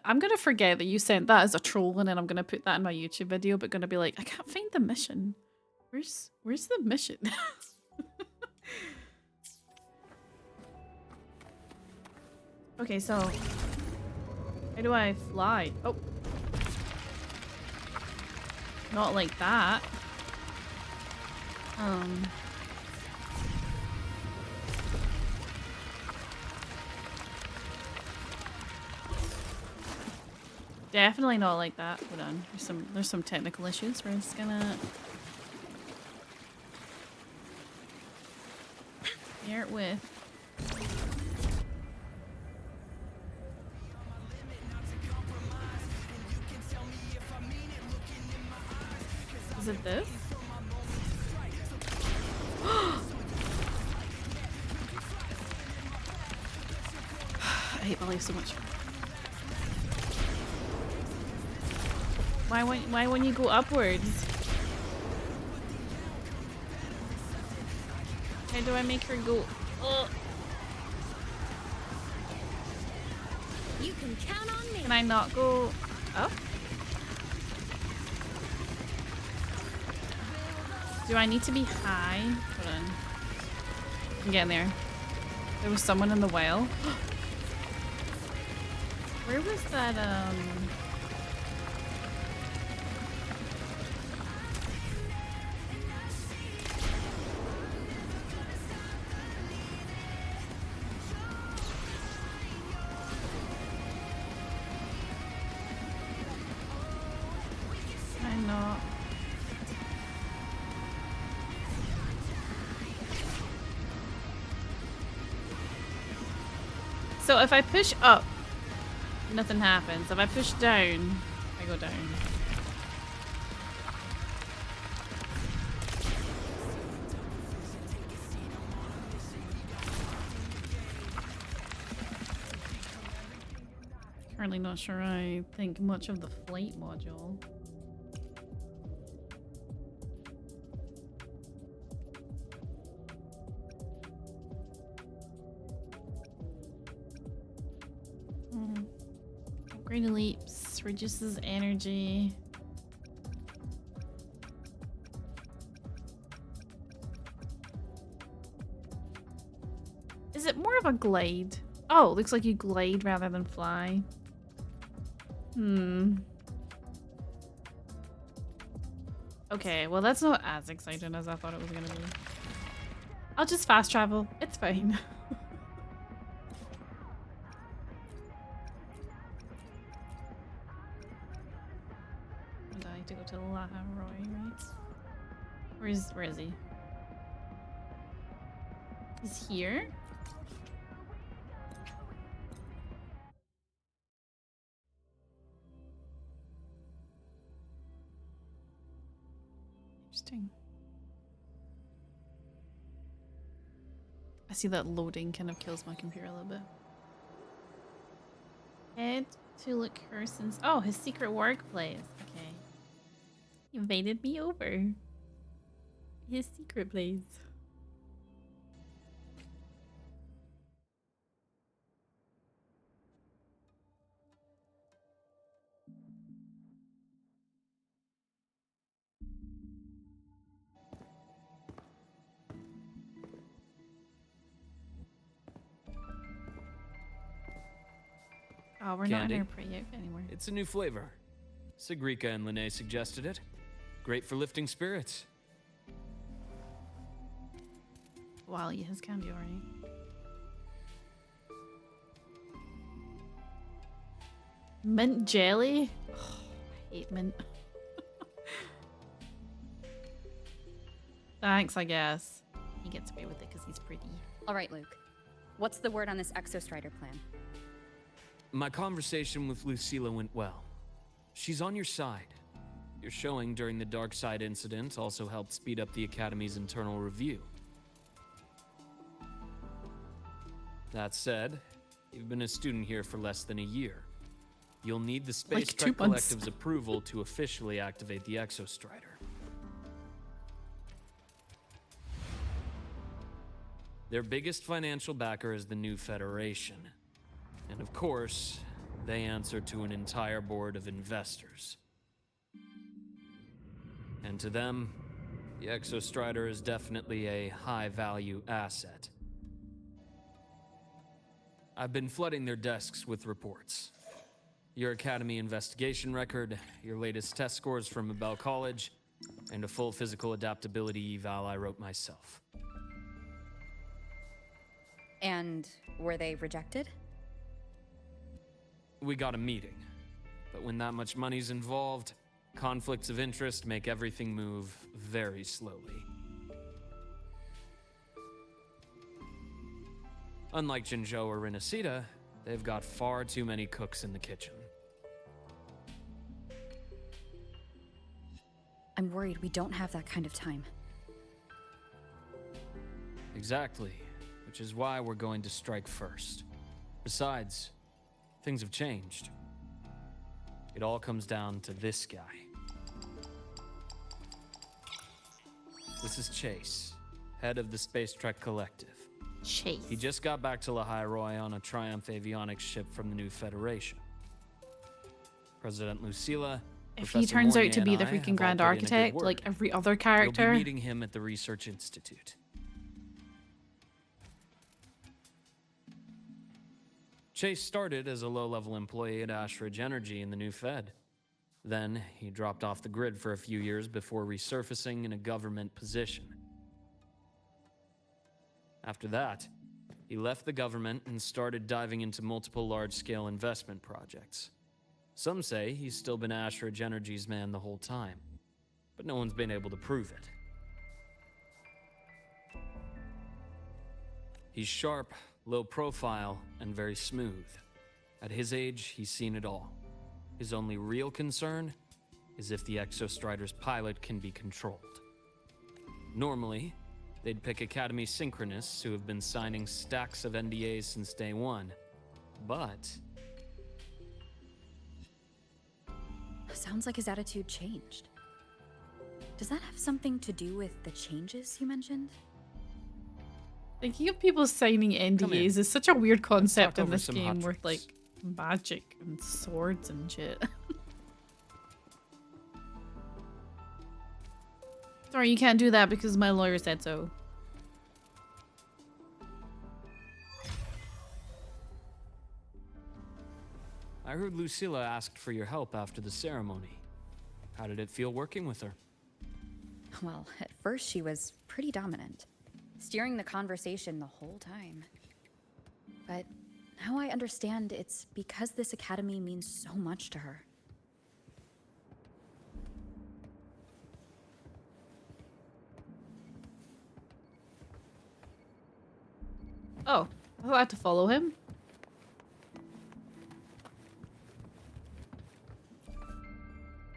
I'm gonna forget that you sent that as a troll and then I'm gonna put that in my YouTube video, but gonna be like, I can't find the mission. Where's the mission? Okay, so how do I fly? Oh. Not like that. Definitely not like that. Hold on. There's some technical issues. We're just gonna bear it with. Is it this? I hate my life so much. Why when you go upwards? How do I make her go? Oh. You can count on me. Can I not go up? Do I need to be high? Hold on. I'm getting there. There was someone in the well. Where was that, I'm not. So if I push up, nothing happens. If I push down, I go down. Currently not sure I think much of the flight module. Upgraded leaps, reduces energy. Is it more of a glide? Oh, looks like you glide rather than fly. Okay, well that's not as exciting as I thought it was gonna be. I'll just fast travel. It's fine. I need to go to Laha Roy, right? Where is he? He's here? Interesting. I see that loading kind of kills my computer a little bit. Head to look Hurson's. Oh, his secret workplace. Okay. He invited me over. His secret place. Oh, we're not in Candy. our pre-yoke anymore. It's a new flavor. Sigrika and Lene suggested it. Great for lifting spirits. Wow, he has candy already. Mint jelly? Oh, I hate mint. Thanks, I guess. He gets away with it because he's pretty. All right, Luke. What's the word on this Exostrider plan? My conversation with Lucilla went well. She's on your side. Your showing during the Dark Side incident also helped speed up the Academy's internal review. That said, you've been a student here for less than a year. You'll need the Space Like Trek 2 months. Collective's approval to officially activate the Exostrider. Their biggest financial backer is the new Federation. And of course, they answer to an entire board of investors. And to them, the Exostrider is definitely a high-value asset. I've been flooding their desks with reports. Your Academy investigation record, your latest test scores from Abel College, and a full physical adaptability eval I wrote myself. And were they rejected? We got a meeting, but when that much money's involved, conflicts of interest make everything move very slowly. Unlike Jinzhou or Rinasita, they've got far too many cooks in the kitchen. I'm worried we don't have that kind of time. Exactly, which is why we're going to strike first. Besides, things have changed. It all comes down to this guy. This is Chase, head of the Space Trek Collective. Chase. He just got back to Lahai Roi on a Triumph avionics ship from the new Federation. President Lucilla, If Professor he turns Mournier out to be and the I freaking have Grand all put in a good Architect, word. like every other You'll character. be meeting him at the Research Institute. Chase started as a low-level employee at Ashridge Energy in the new Fed. Then, he dropped off the grid for a few years before resurfacing in a government position. After that, he left the government and started diving into multiple large-scale investment projects. Some say he's still been Ashridge Energy's man the whole time, but no one's been able to prove it. He's sharp, low profile, and very smooth. At his age, he's seen it all. His only real concern is if the Exostrider's pilot can be controlled. Normally, they'd pick Academy Synchronists who have been signing stacks of NDAs since day one. But Sounds like his attitude changed. Does that have something to do with the changes you mentioned? Thinking of people signing Come in. NDAs is such a weird concept talk in over this some game hot with like drinks. magic and swords and shit. Sorry, you can't do that because my lawyer said so. I heard Lucilla asked for your help after the ceremony. How did it feel working with her? Well, at first she was pretty dominant, steering the conversation the whole time. But now I understand it's because this academy means so much to her. Oh, I had to follow him.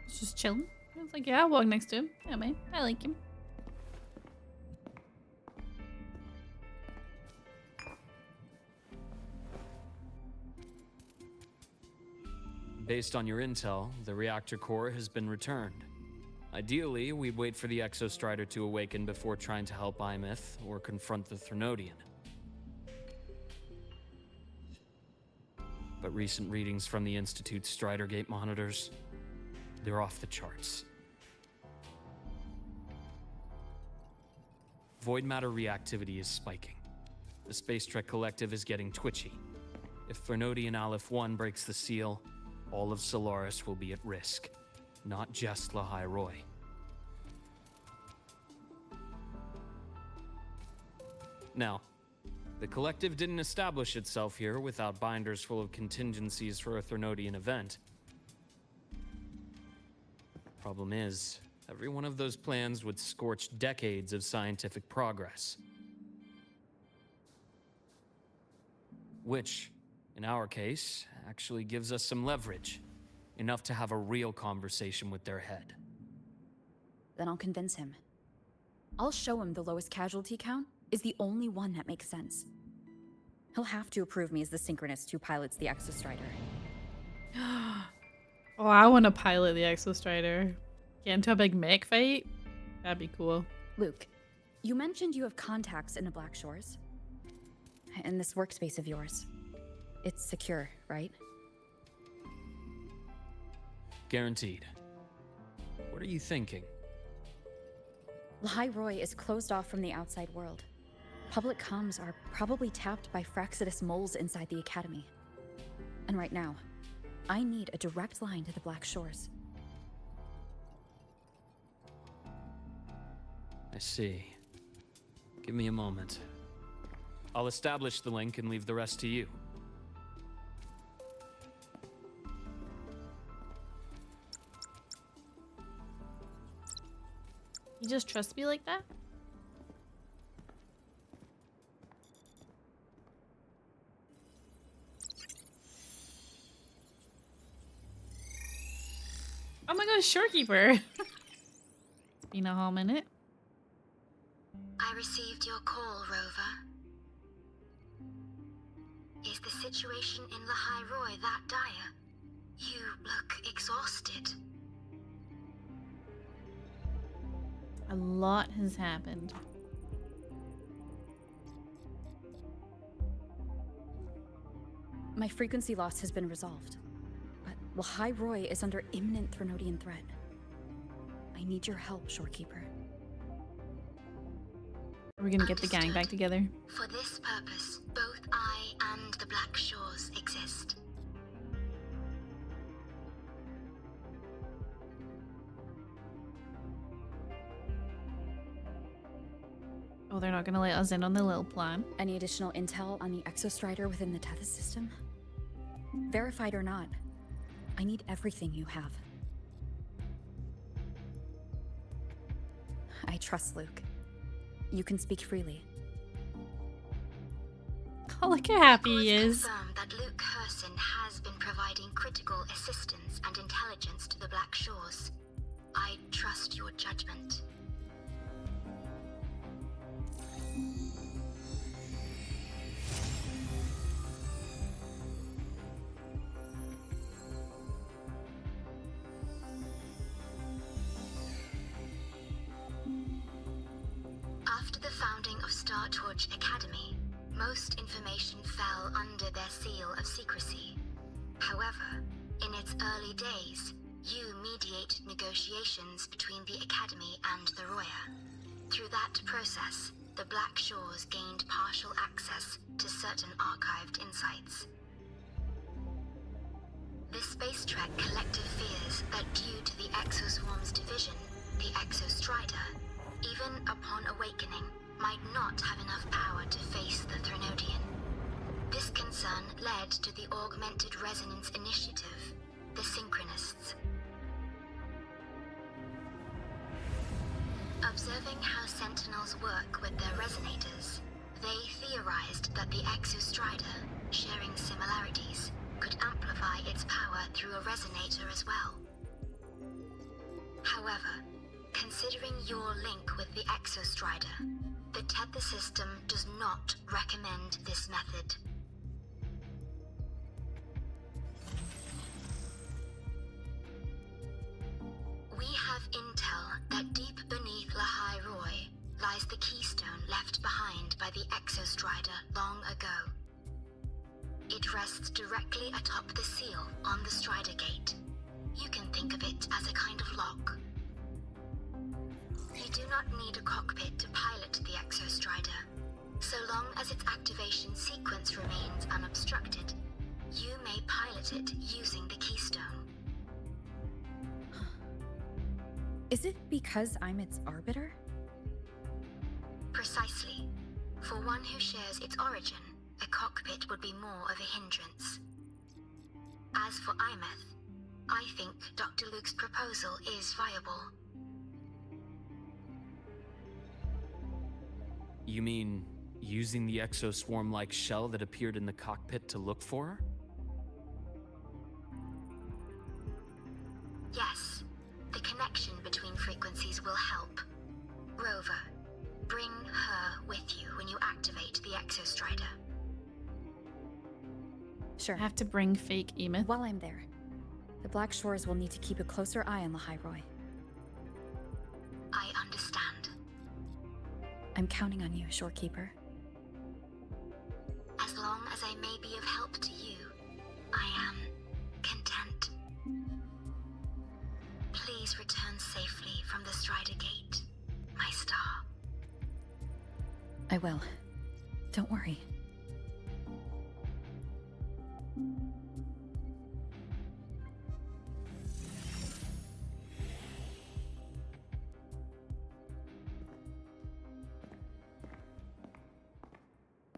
He's just chilling. I was like, yeah, I'll walk next to him. Yeah, man, I like him. Based on your intel, the reactor core has been returned. Ideally, we'd wait for the Exostrider to awaken before trying to help Imith or confront the Thrunodian. But recent readings from the Institute's Strider Gate monitors, they're off the charts. Void matter reactivity is spiking. The Space Trek Collective is getting twitchy. If Fernodian Aleph 1 breaks the seal, all of Solaris will be at risk, not just Lahai Roy. Now, the Collective didn't establish itself here without binders full of contingencies for a Thernodian event. Problem is, every one of those plans would scorch decades of scientific progress. Which, in our case, actually gives us some leverage. Enough to have a real conversation with their head. Then I'll convince him. I'll show him the lowest casualty count is the only one that makes sense. He'll have to approve me as the synchronist who pilots the Exostrider. Oh, I want to pilot the Exostrider. Get into a big mech fight? That'd be cool. Luke, you mentioned you have contacts in the Black Shores. In this workspace of yours. It's secure, right? Guaranteed. What are you thinking? Lahai Roy is closed off from the outside world. Public comms are probably tapped by Fraxidus moles inside the Academy. And right now, I need a direct line to the Black Shores. I see. Give me a moment. I'll establish the link and leave the rest to you. You just trust me like that? Oh my gosh, Shorekeeper! It's been a whole minute. I received your call, Rover. Is the situation in Lahai Roy that dire? You look exhausted. A lot has happened. My frequency loss has been resolved, but Lahai Roy is under imminent Threnodian threat. I need your help, Shorekeeper. Are we gonna get the gang back together? For this purpose, both I and the Black Shores exist. Oh, they're not gonna let us in on the little plan. Any additional intel on the Exostrider within the Tethys system? Verified or not, I need everything you have. I trust Luke. You can speak freely. Oh, look how happy he is. Confirm that Luke Herson has been providing critical assistance and intelligence to the Black Shores. I trust your judgment. After the founding of Star Torch Academy, most information fell under their seal of secrecy. However, in its early days, you mediated negotiations between the Academy and the Roya. Through that process, the Black Shores gained partial access to certain archived insights. The Space Trek collective fears that due to the Exoswarm's division, the Exostrider, even upon awakening, might not have enough power to face the Threnodian. This concern led to the Augmented Resonance Initiative, the Synchronists. Observing how Sentinels work with their resonators, they theorized that the Exostrider, sharing similarities, could amplify its power through a resonator as well. However, considering your link with the Exostrider, the Tether system does not recommend this method. We have intel that deep beneath Lahai Roy lies the keystone left behind by the Exostrider long ago. It rests directly atop the seal on the Strider Gate. You can think of it as a kind of lock. You do not need a cockpit to pilot the Exostrider. So long as its activation sequence remains unobstructed, You may pilot it using the keystone. Is it because I'm its arbiter? Precisely. For one who shares its origin, a cockpit would be more of a hindrance. As for Imeth, I think Dr. Luke's proposal is viable. You mean using the exoswarm-like shell that appeared in the cockpit to look for her? Yes, the connection between frequencies will help. Rover, bring her with you when you activate the Exostrider. Sure. I have to bring fake Emeth. While I'm there, the Black Shores will need to keep a closer eye on the Hyroi. I understand. I'm counting on you, Shorekeeper. As long as I may be of help to you, I am content. Please return safely from the Strider Gate, my star. I will. Don't worry.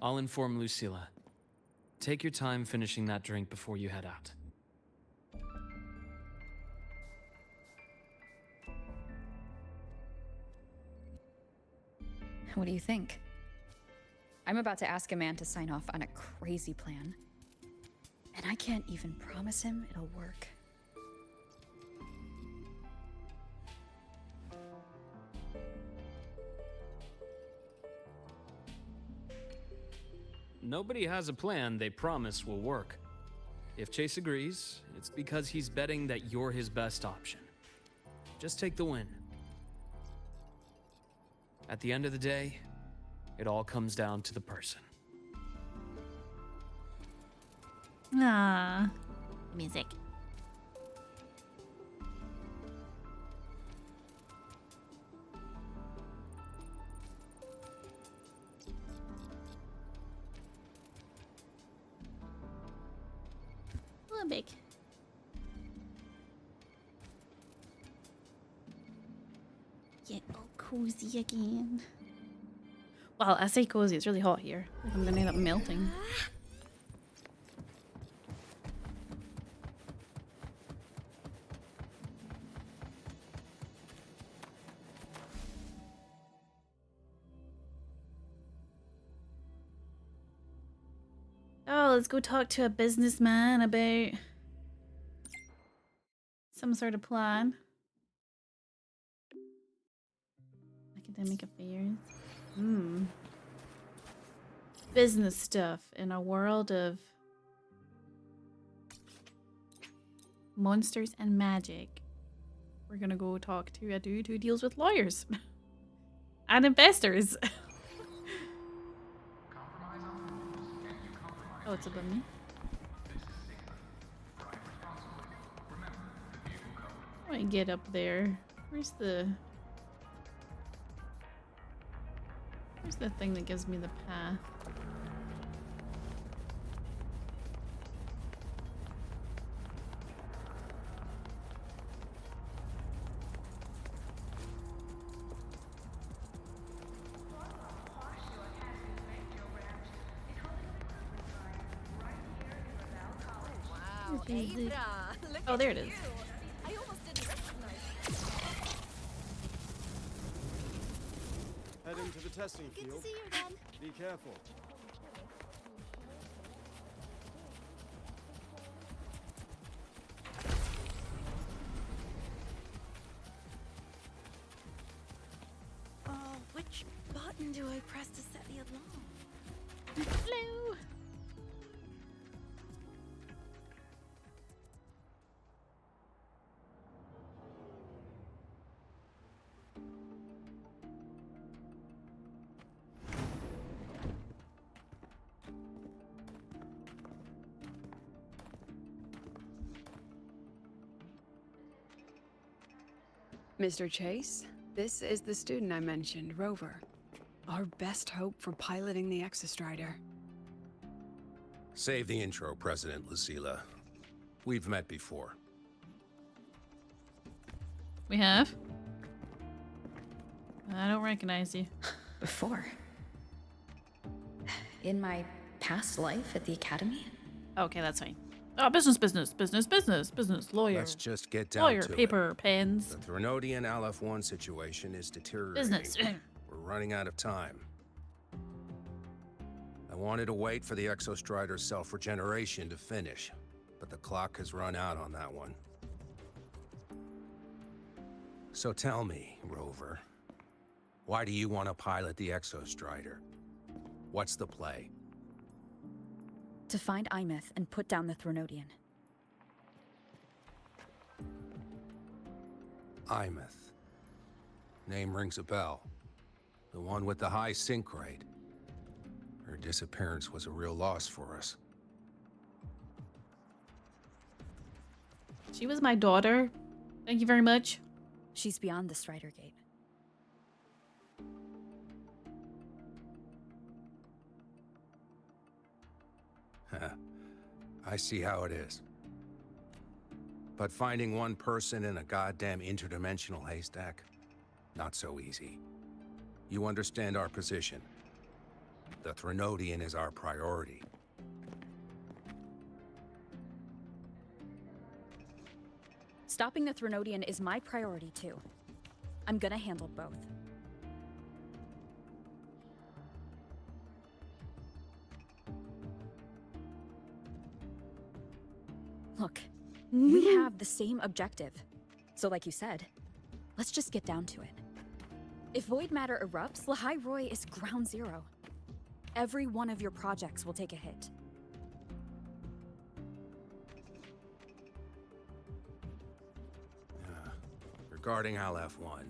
I'll inform Lucilla. Take your time finishing that drink before you head out. What do you think? I'm about to ask a man to sign off on a crazy plan. And I can't even promise him it'll work. Nobody has a plan they promise will work. If Chase agrees, it's because he's betting that you're his best option. Just take the win. At the end of the day, it all comes down to the person. Ah, music. A little big. Get all cozy again. Well, I say cozy, it's really hot here. Like I'm gonna end up melting. Oh, let's go talk to a businessman about some sort of plan. Academic affairs. Business stuff in a world of monsters and magic. We're gonna go talk to a dude who deals with lawyers and investors. Oh, it's above me. How do I get up there? Where's the thing that gives me the path? Oh, there it is. I almost didn't recognize you. Head into the testing Good field. to see you again. Be careful. Oh, which button do I press to set the alarm? Hello. Mr. Chase, this is the student I mentioned, Rover. Our best hope for piloting the Exostrider. Save the intro, President Lucilla. We've met before. We have? I don't recognize you. Before? In my past life at the academy? Okay, that's fine. Oh, business, lawyer. Let's just get down Lawyer, to paper, it. pens. The Threnodian LF1 situation is deteriorating. Business. We're running out of time. I wanted to wait for the Exostrider's self-regeneration to finish, but the clock has run out on that one. So tell me, Rover, why do you want to pilot the Exostrider? What's the play? To find Imeth and put down the Threnodian. Imeth. Name rings a bell. The one with the high sync rate. Her disappearance was a real loss for us. She was my daughter. Thank you very much. She's beyond the Strider Gate. I see how it is. But finding one person in a goddamn interdimensional haystack? Not so easy. You understand our position. The Threnodian is our priority. Stopping the Threnodian is my priority too. I'm gonna handle both. Look, we have the same objective. So like you said, let's just get down to it. If void matter erupts, Lahai Roy is ground zero. Every one of your projects will take a hit. Regarding LF1,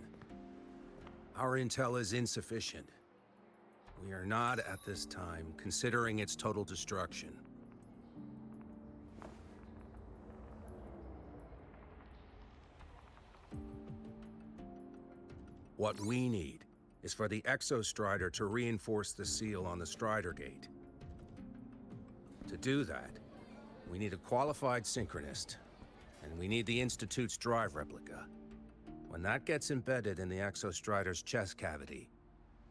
our intel is insufficient. We are not, at this time, considering its total destruction. What we need is for the Exostrider to reinforce the seal on the Strider Gate. To do that, we need a qualified synchronist, and we need the Institute's drive replica. When that gets embedded in the Exostrider's chest cavity,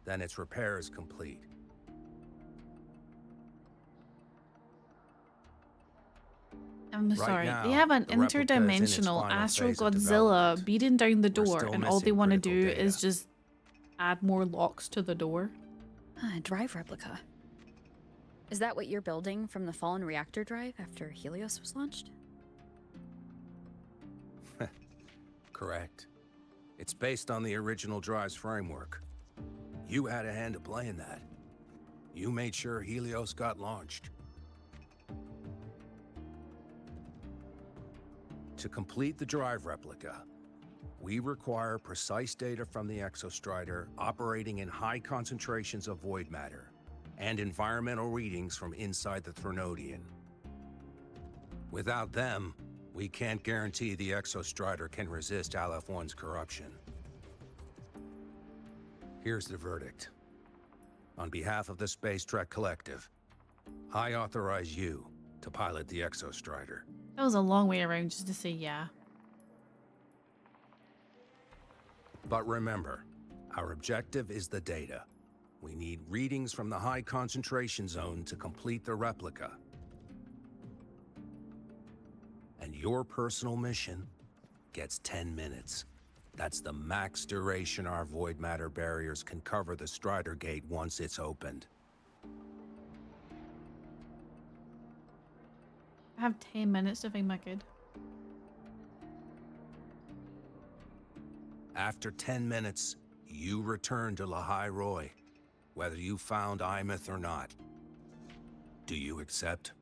then its repair is complete. I'm sorry. now, They have an the replica is in its interdimensional final Astro phase of Godzilla beating down the We're door, still and all they missing want to do critical is data. just add more locks to the door. Drive replica. Is that what you're building from the fallen reactor drive after Helios was launched? Correct. It's based on the original drive's framework. You had a hand to play in that. You made sure Helios got launched. To complete the drive replica, we require precise data from the Exostrider operating in high concentrations of void matter, and environmental readings from inside the Threnodian. Without them, we can't guarantee the Exostrider can resist LF1's corruption. Here's the verdict. On behalf of the Space Trek Collective, I authorize you to pilot the Exostrider. That was a long way around just to say yeah. But remember, our objective is the data. We need readings from the high concentration zone to complete the replica. And your personal mission gets 10 minutes. That's the max duration our void matter barriers can cover the Strider Gate once it's opened. I have 10 minutes to find my kid. After 10 minutes, you return to Lahai Roy, whether you found Imeth or not. Do you accept?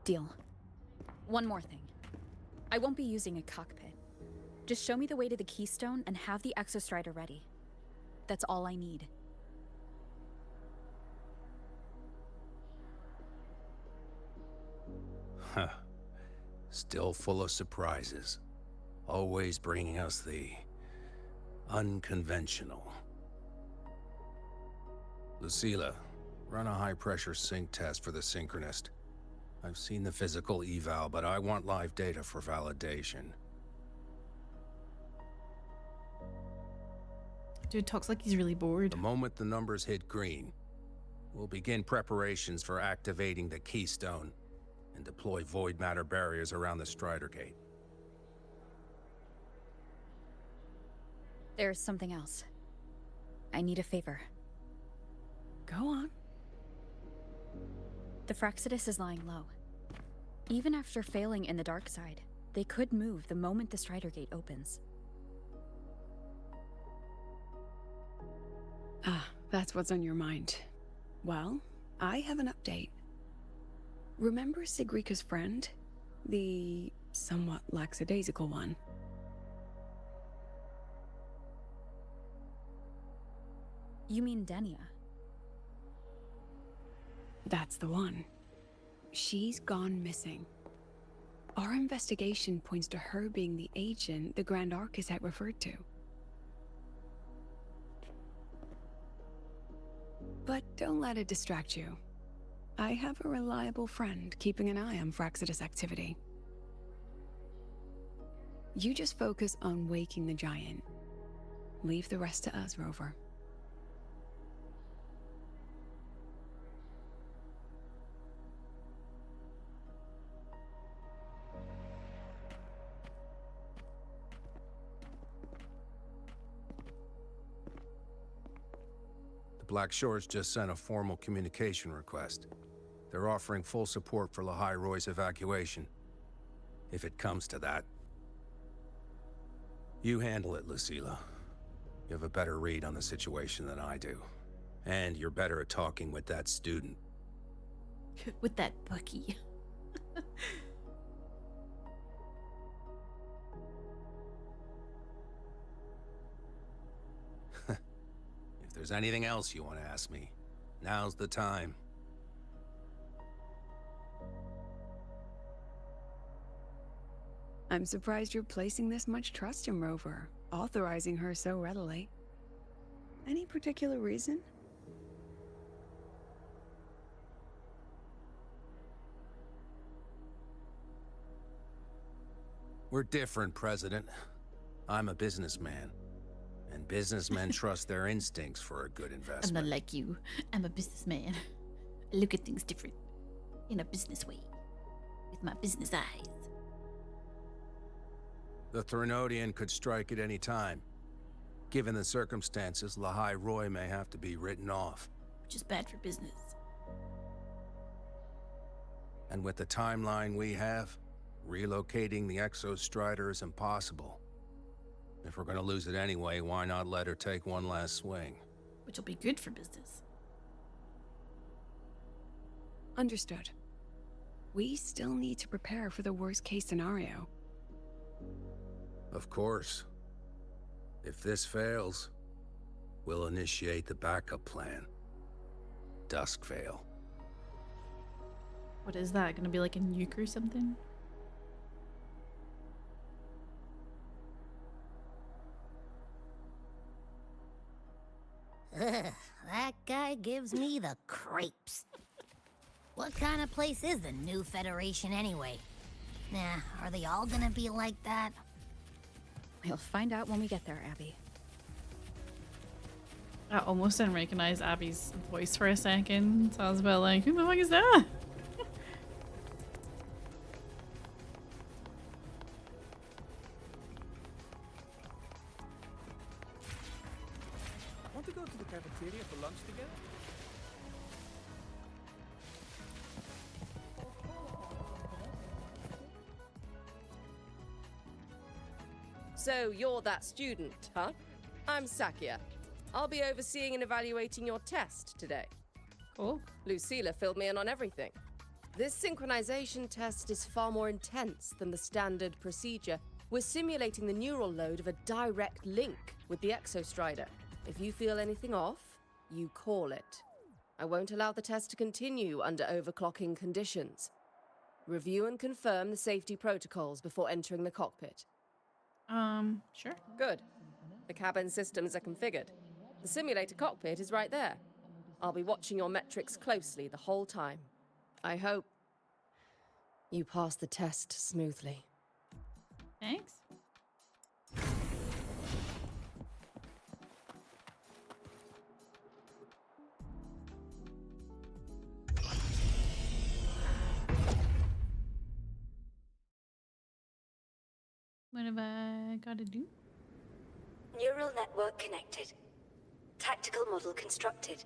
Deal. One more thing. I won't be using a cockpit. Just show me the way to the Keystone and have the Exostrider ready. That's all I need. Huh. Still full of surprises. Always bringing us the unconventional. Lucilla, run a high-pressure sync test for the Synchronist. I've seen the physical eval, but I want live data for validation. Dude talks like he's really bored. The moment the numbers hit green, we'll begin preparations for activating the keystone and deploy void matter barriers around the Strider Gate. There's something else. I need a favor. Go on. The Fractsidus is lying low. Even after failing in the dark side, they could move the moment the Strider Gate opens. Ah, that's what's on your mind. Well, I have an update. Remember Sigrika's friend? The somewhat lackadaisical one? You mean Denia? That's the one. She's gone missing. Our investigation points to her being the agent the Grand Architect referred to. But don't let it distract you. I have a reliable friend keeping an eye on Fractsidus activity. You just focus on waking the giant. Leave the rest to us, Rover. Black Shores just sent a formal communication request. They're offering full support for Lahai Roy's evacuation. If it comes to that. You handle it, Lucilla. You have a better read on the situation than I do. And you're better at talking with that student. With that Bucky. If there's anything else you want to ask me, now's the time. I'm surprised you're placing this much trust in Rover, authorizing her so readily. Any particular reason? We're different, President. I'm a businessman. And businessmen trust their instincts for a good investment. I'm not like you. I'm a businessman. I look at things different. In a business way. With my business eyes. The Threnodian could strike at any time. Given the circumstances, Lahai Roy may have to be written off. Which is bad for business. And with the timeline we have, relocating the Exostrider is impossible. If we're gonna lose it anyway, why not let her take one last swing? Which will be good for business. Understood. We still need to prepare for the worst case scenario. Of course. If this fails, we'll initiate the backup plan. Duskvale. What is that? Gonna be like a nuke or something? Ugh, that guy gives me the crepes. What kind of place is the new Federation anyway? Nah, are they all gonna be like that? We'll find out when we get there, Abby. I almost didn't recognize Abby's voice for a second. So I was about like, who the fuck is that? Want to go to the cafeteria for lunch together? So you're that student, huh? I'm Sakia. I'll be overseeing and evaluating your test today. Cool. Lucilla filled me in on everything. This synchronization test is far more intense than the standard procedure. We're simulating the neural load of a direct link with the Exostrider. If you feel anything off, you call it. I won't allow the test to continue under overclocking conditions. Review and confirm the safety protocols before entering the cockpit. Sure. Good. The cabin systems are configured. The simulator cockpit is right there. I'll be watching your metrics closely the whole time. I hope you pass the test smoothly. Thanks. What have I got to do? Neural network connected. Tactical model constructed.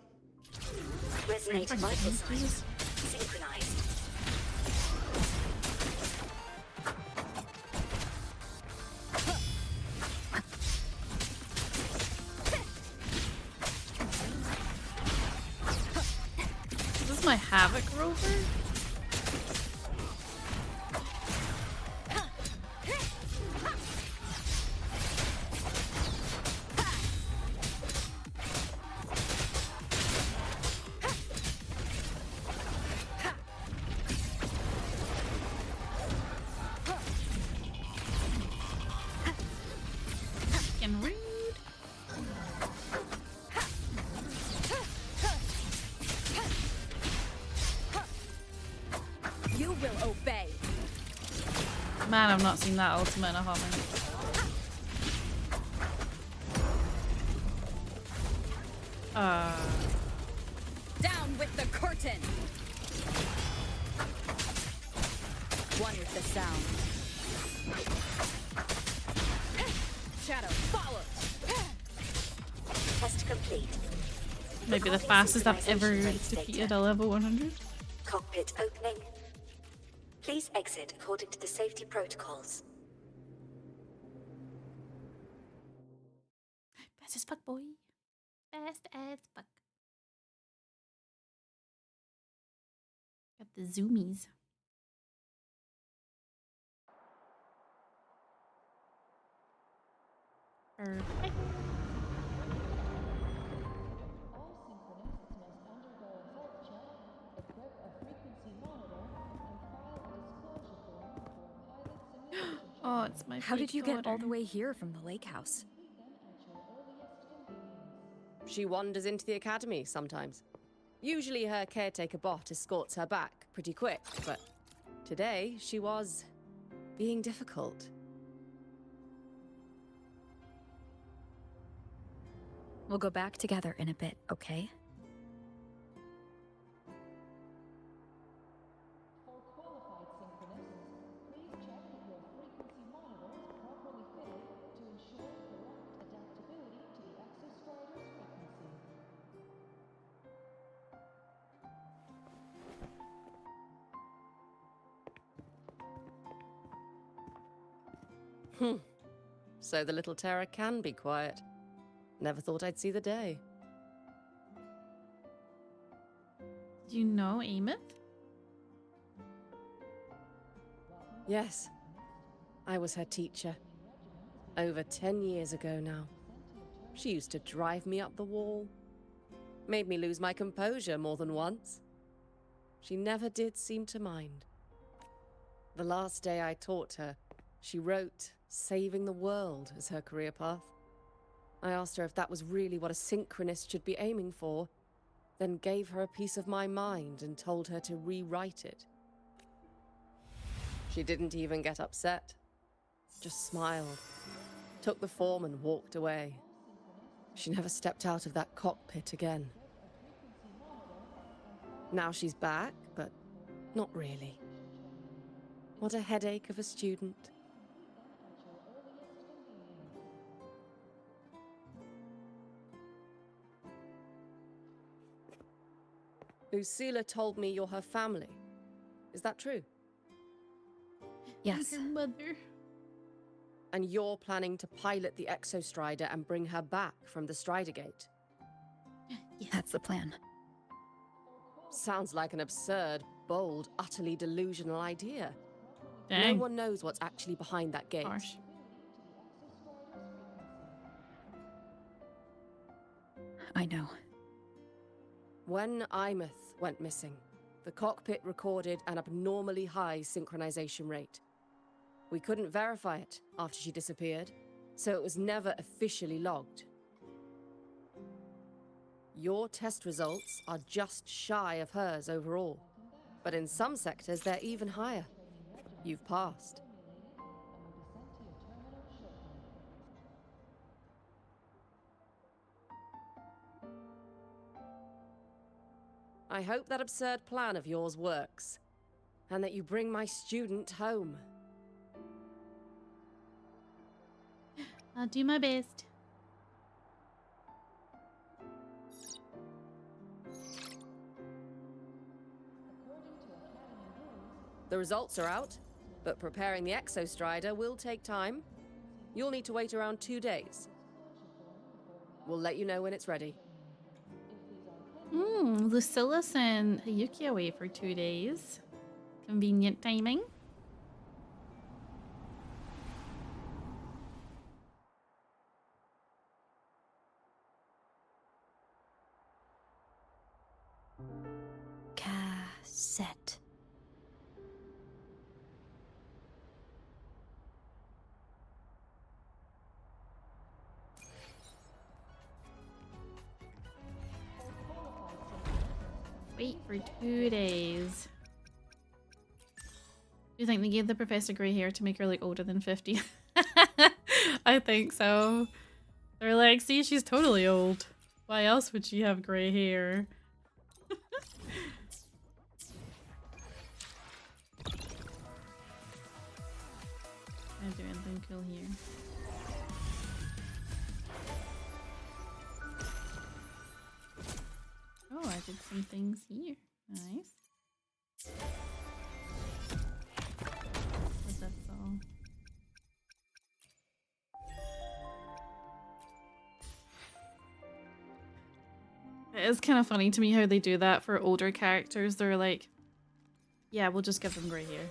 Resonator vital signs synchronized. Is this my Havoc rover? Rude. You will obey. Man, I've not seen that ultimate in a hot minute. Down with the curtain. One with the sound. Shadow follows. Test complete. Maybe the fastest I've ever defeated a level 100. Cockpit opening. Please exit according to the safety protocols. Fast as fuck, boy. Fast as fuck. Got the zoomies. Perfect. Oh, it's my How did you big get all the daughter. way here from the lake house? She wanders into the academy sometimes. Usually her caretaker bot escorts her back pretty quick, but today she was being difficult. We'll go back together in a bit, okay? So the little terror can be quiet. Never thought I'd see the day. Do you know Amith? Yes, I was her teacher. Over 10 years ago now. She used to drive me up the wall. Made me lose my composure more than once. She never did seem to mind. The last day I taught her, she wrote saving the world as her career path. I asked her if that was really what a synchronist should be aiming for, then gave her a piece of my mind and told her to rewrite it. She didn't even get upset, just smiled, took the form and walked away. She never stepped out of that cockpit again. Now she's back, but not really. What a headache of a student. Lucilla told me you're her family. Is that true? Yes. Her mother. And you're planning to pilot the Exostrider and bring her back from the Strider Gate? That's the plan. Sounds like an absurd, bold, utterly delusional idea. Dang. No one knows what's actually behind that gate. Harsh. I know. When Imeth went missing, the cockpit recorded an abnormally high synchronization rate. We couldn't verify it after she disappeared, so it was never officially logged. Your test results are just shy of hers overall, but in some sectors they're even higher. You've passed. I hope that absurd plan of yours works, and that you bring my student home. I'll do my best. The results are out, but preparing the Exostrider will take time. You'll need to wait around 2 days. We'll let you know when it's ready. Lucilla sent Hiyuki away for 2 days. Convenient timing. Cassette. Wait for 2 days. Do you think they gave the professor grey hair to make her look older than 50? I think so. They're like, see, she's totally old. Why else would she have grey hair? Can I do anything cool here? Oh, I did some things here. Nice. What's that song? It is kind of funny to me how they do that for older characters. They're like, yeah, we'll just give them grey hair.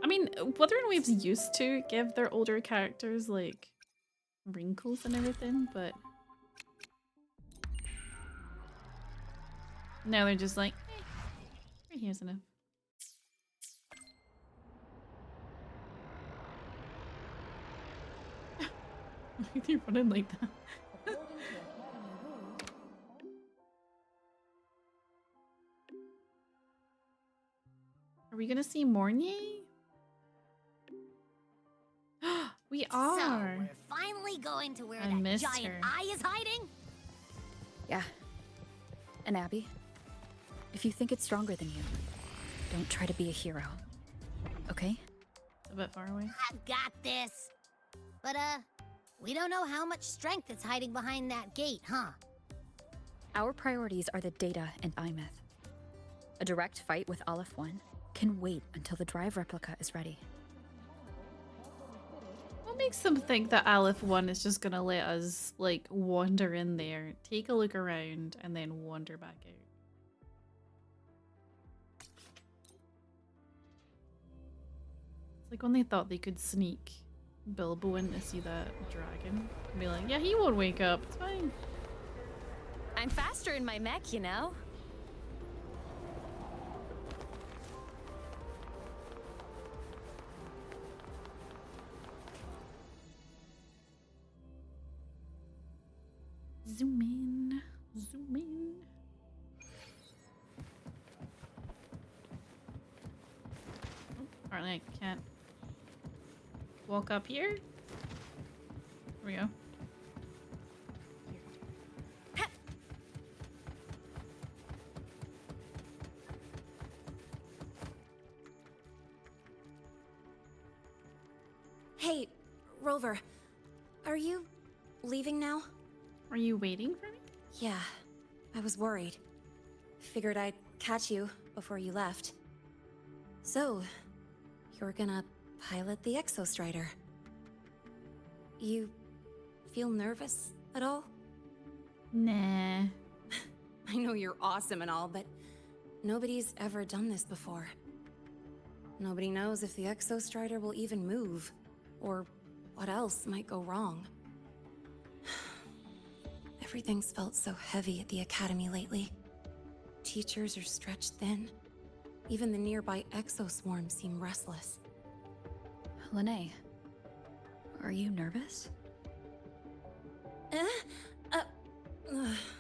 I mean, Wuthering Waves used to give their older characters like wrinkles and everything, but now they're just like, grey hair's enough. Why are you running like that? Are we gonna see Mornier? We are. So, we're finally going to where I that missed giant her. eye is hiding? Yeah. And Abby, if you think it's stronger than you, don't try to be a hero. Okay? It's a bit far away. I've got this. But, we don't know how much strength is hiding behind that gate, huh? Our priorities are the data and IMETH. A direct fight with Aleph 1 can wait until the drive replica is ready. What makes them think that Aleph 1 is just gonna let us, like, wander in there, take a look around, and then wander back out? It's like when they thought they could sneak Bilbo in to see that dragon and be like, yeah, he won't wake up, it's fine. I'm faster in my mech, you know? Zoom in, zoom in. Oh, apparently I can't walk up here. Here we go. Hey, Rover, are you leaving now? Are you waiting for me? Yeah, I was worried. Figured I'd catch you before you left. So, you're gonna pilot the Exostrider. You feel nervous at all? Nah. I know you're awesome and all, but nobody's ever done this before. Nobody knows if the Exostrider will even move, or what else might go wrong. Everything's felt so heavy at the Academy lately. Teachers are stretched thin. Even the nearby exoswarms seem restless. Lene, are you nervous?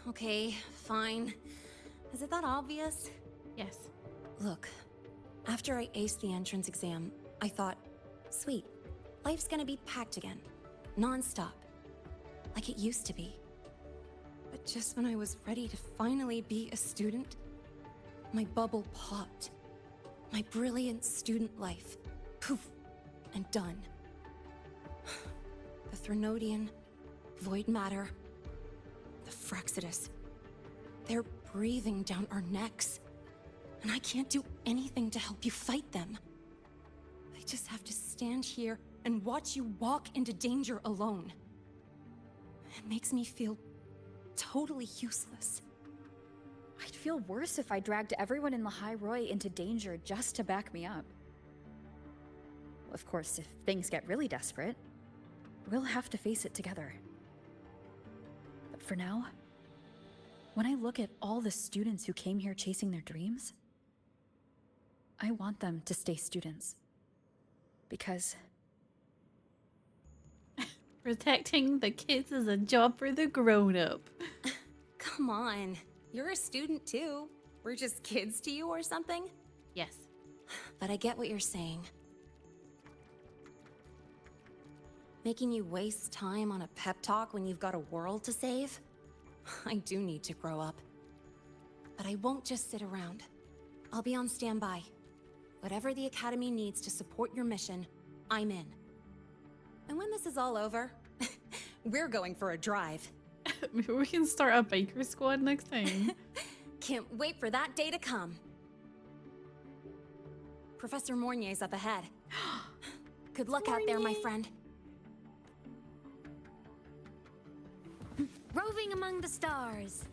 Okay, fine. Is it that obvious? Yes. Look, after I aced the entrance exam, I thought, sweet, life's gonna be packed again. Non-stop. Like it used to be. But just when I was ready to finally be a student, my bubble popped. My brilliant student life. Poof. And done. The Threnodian, void matter, the Frexidus. They're breathing down our necks. And I can't do anything to help you fight them. I just have to stand here and watch you walk into danger alone. It makes me feel totally useless. I'd feel worse if I dragged everyone in the High Roy into danger just to back me up. Of course, if things get really desperate, we'll have to face it together. But for now, when I look at all the students who came here chasing their dreams, I want them to stay students. Because protecting the kids is a job for the grown-up. Come on. You're a student too. We're just kids to you or something? Yes. But I get what you're saying. Making you waste time on a pep talk when you've got a world to save? I do need to grow up. But I won't just sit around. I'll be on standby. Whatever the Academy needs to support your mission, I'm in. And when this is all over, we're going for a drive. Maybe we can start a biker squad next time. Can't wait for that day to come. Professor Mornier's up ahead. Good luck out there, my friend. Roving among the stars.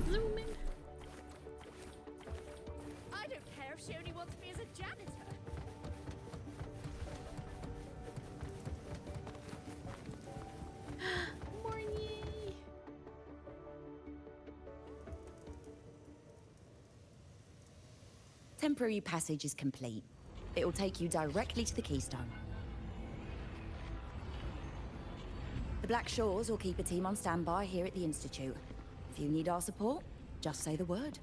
Zooming. I don't care if she only wants me as a janitor. Morning. Temporary passage is complete. It'll take you directly to the Keystone. The Black Shores will keep a team on standby here at the Institute. If you need our support, just say the word.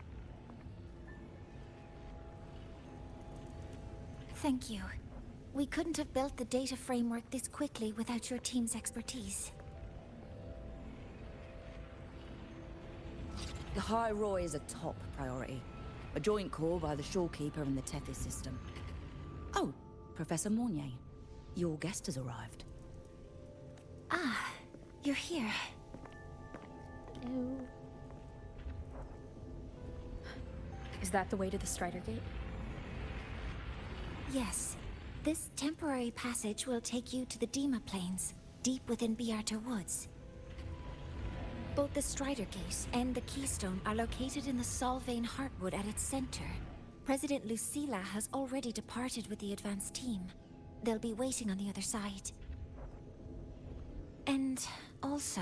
Thank you. We couldn't have built the data framework this quickly without your team's expertise. The High Roy is a top priority. A joint call by the Shorekeeper and the Tethys system. Oh, Professor Mornier. Your guest has arrived. Ah, you're here. Hello. is that the way to the Strider Gate? Yes. This temporary passage will take you to the Dima Plains, deep within Biarta Woods. Both the Strider Gate and the Keystone are located in the Solvane Heartwood at its center. President Lucilla has already departed with the advance team. They'll be waiting on the other side. And also...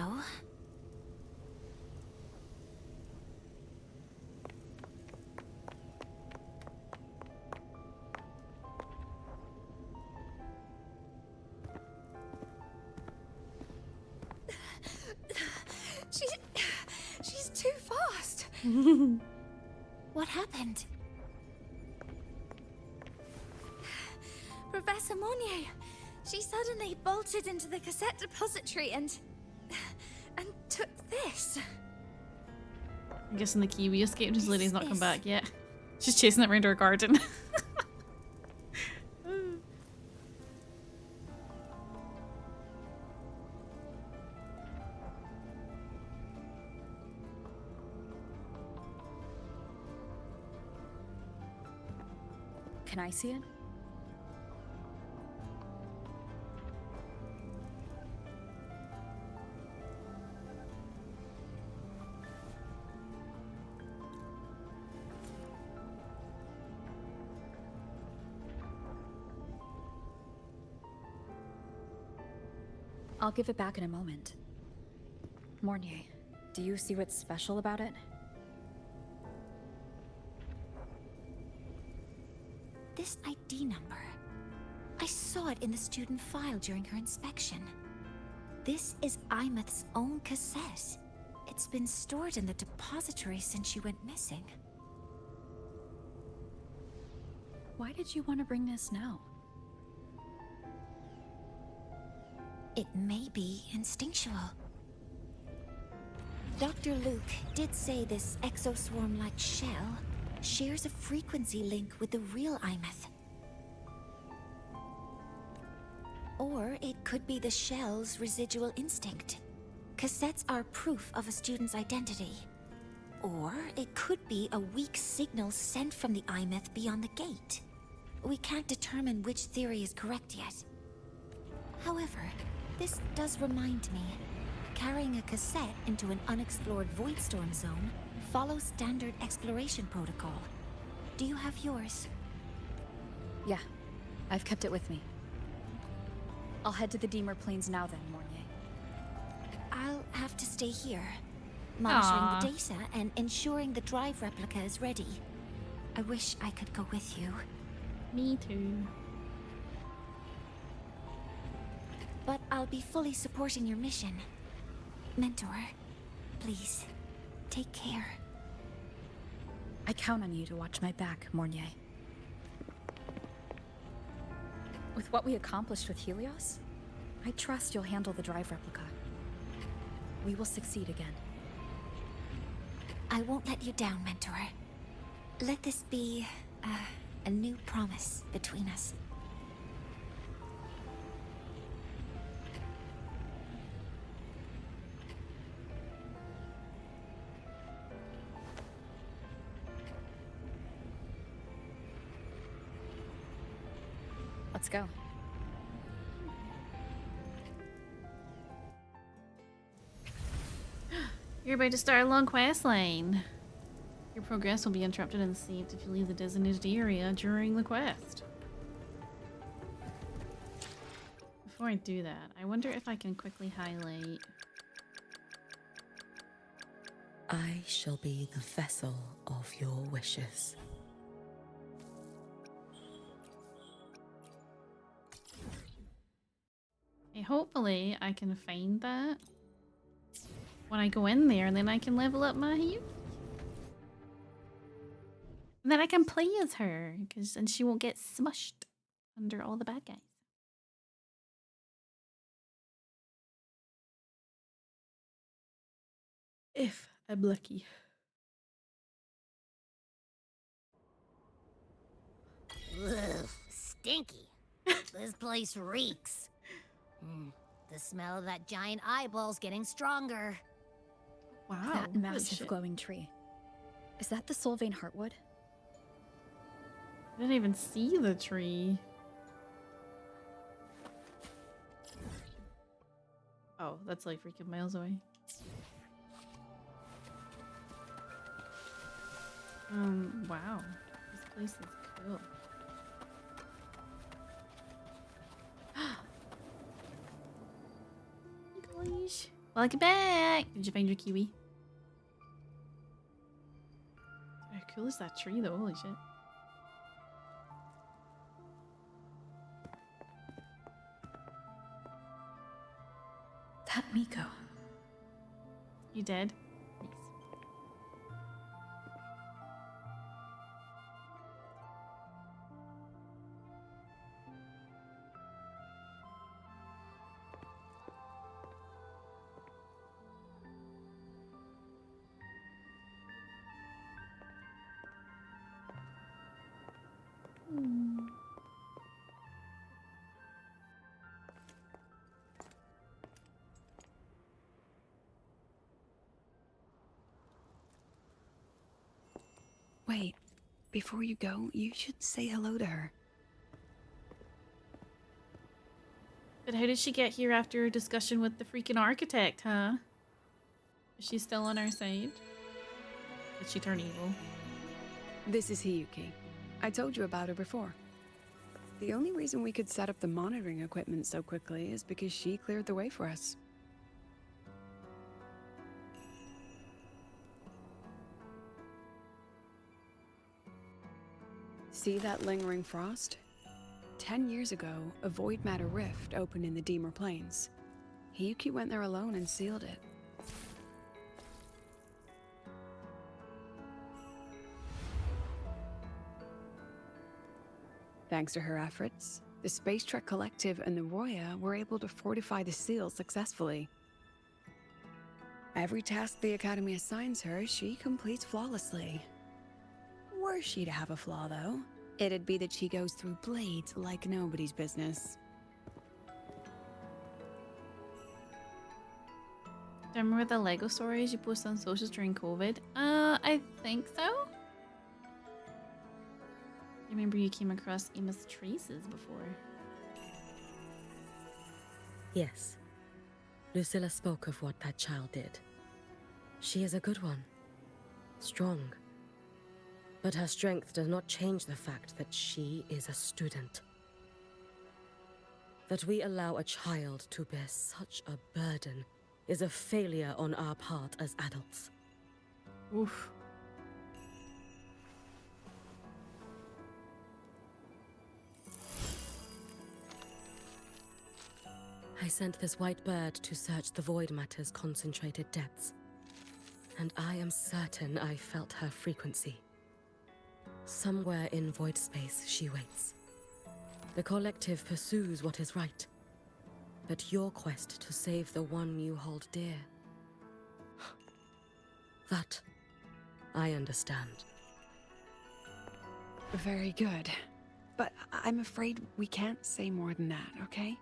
She's too fast. What happened? Professor Monnier, she suddenly bolted into the cassette depository and took this. I'm guessing the Kiwi escaped. His lady's not come back yet. She's chasing it around her garden. Can I see it? I'll give it back in a moment. Mornier, Do you see what's special about it? This ID number. I saw it in the student file during her inspection. This is Imeth's own cassette. It's been stored in the depository since she went missing. Why did you want to bring this now? It may be instinctual. Dr. Luke did say this exoswarm-like shell shares a frequency link with the real Imeth. Or it could be the shell's residual instinct. Cassettes are proof of a student's identity. Or it could be a weak signal sent from the Imeth beyond the gate. We can't determine which theory is correct yet. However, this does remind me, carrying a cassette into an unexplored Voidstorm zone follows standard exploration protocol. Do you have yours? Yeah, I've kept it with me. I'll head to the Deemer Plains now then, Mornier. I'll have to stay here, monitoring Aww. the data and ensuring the drive replica is ready. I wish I could go with you. Me too. But I'll be fully supporting your mission. Mentor, please, take care. I count on you to watch my back, Mornier. With what we accomplished with Helios, I trust you'll handle the drive replica. We will succeed again. I won't let you down, Mentor. Let this be a new promise between us. Let's go. You're about to start a long quest line. Your progress will be interrupted and saved if you leave the designated area during the quest. Before I do that, I wonder if I can quickly highlight. I shall be the vessel of your wishes. Okay, hopefully I can find that when I go in there, and then I can level up my Hiyuki. And then I can play as her, because then she won't get smushed under all the bad guys. If I'm lucky. Ugh, stinky. This place reeks. The smell of that giant eyeball's getting stronger. Wow. That holy massive shit. glowing tree. Is that the Sylvain Heartwood? I didn't even see the tree. Oh, that's like freaking miles away. Wow. This place is cool. Gosh. Welcome back! Did you find your kiwi? How cool is that tree though? Holy shit. That Miko. You dead? Nice. Wait, before you go, you should say hello to her. But how did she get here after her discussion with the freaking architect, huh? Is she still on our side? Did she turn evil? This is Hiyuki. I told you about her before. The only reason we could set up the monitoring equipment so quickly is because she cleared the way for us. See that lingering frost? 10 years ago, a void matter rift opened in the Deemer Plains. Hiyuki went there alone and sealed it. Thanks to her efforts, the Space Trek Collective and the Roya were able to fortify the seal successfully. Every task the Academy assigns her, she completes flawlessly. Were she to have a flaw, though, it'd be that she goes through blades like nobody's business. Do you remember the Lego stories you posted on socials during COVID? I think so. I remember you came across Emma's traces before. Yes. Lucilla spoke of what that child did. She is a good one. Strong. But her strength does not change the fact that she is a student. That we allow a child to bear such a burden is a failure on our part as adults. Oof. I sent this white bird to search the void matter's concentrated depths, and I am certain I felt her frequency. Somewhere in void space she waits. The collective pursues what is right, but your quest to save the one you hold dear, that I understand. Very good. But I'm afraid we can't say more than that, okay?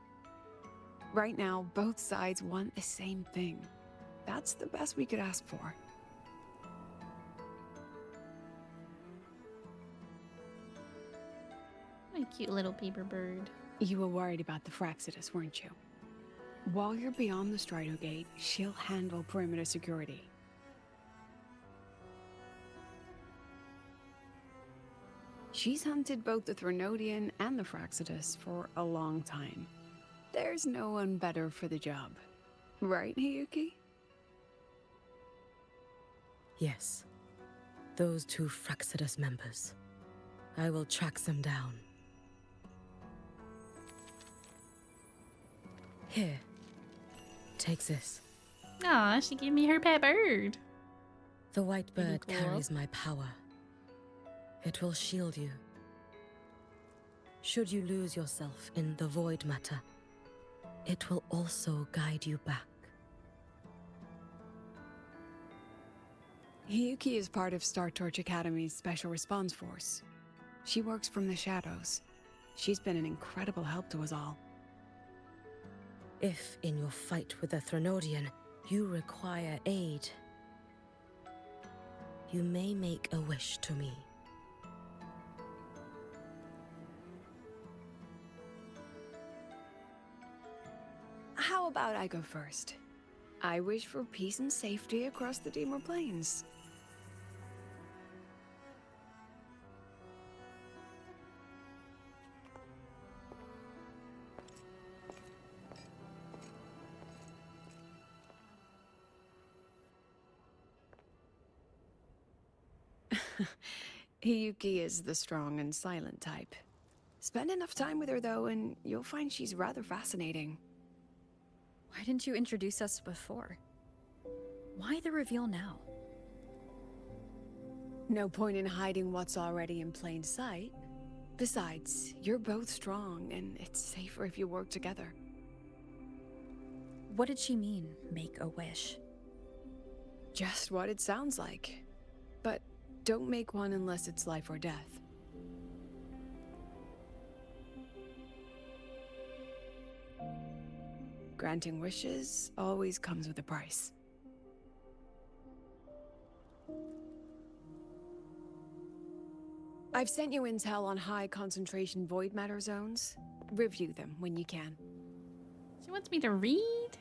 Right now, both sides want the same thing. That's the best we could ask for. My cute little paper bird. You were worried about the Fraxidus, weren't you? While you're beyond the Strider Gate, she'll handle perimeter security. She's hunted both the Threnodian and the Fraxidus for a long time. There's no one better for the job. Right, Hiyuki? Yes. Those two Fraxidus members. I will track them down. Here. Take this. Aw, she gave me her pet bird. The white bird cool. carries my power. It will shield you. Should you lose yourself in the void matter, it will also guide you back. Hiyuki is part of Star Torch Academy's Special Response Force. She works from the shadows. She's been an incredible help to us all. If, in your fight with the Threnodian, you require aid, you may make a wish to me. How about I go first? I wish for peace and safety across the Deemer Plains. Hiyuki is the strong and silent type. Spend enough time with her, though, and you'll find she's rather fascinating. Why didn't you introduce us before? Why the reveal now? No point in hiding what's already in plain sight. Besides, you're both strong, and it's safer if you work together. What did she mean, make a wish? Just what it sounds like. But don't make one unless it's life or death. Granting wishes always comes with a price. I've sent you intel on high concentration void matter zones. Review them when you can. She wants me to read?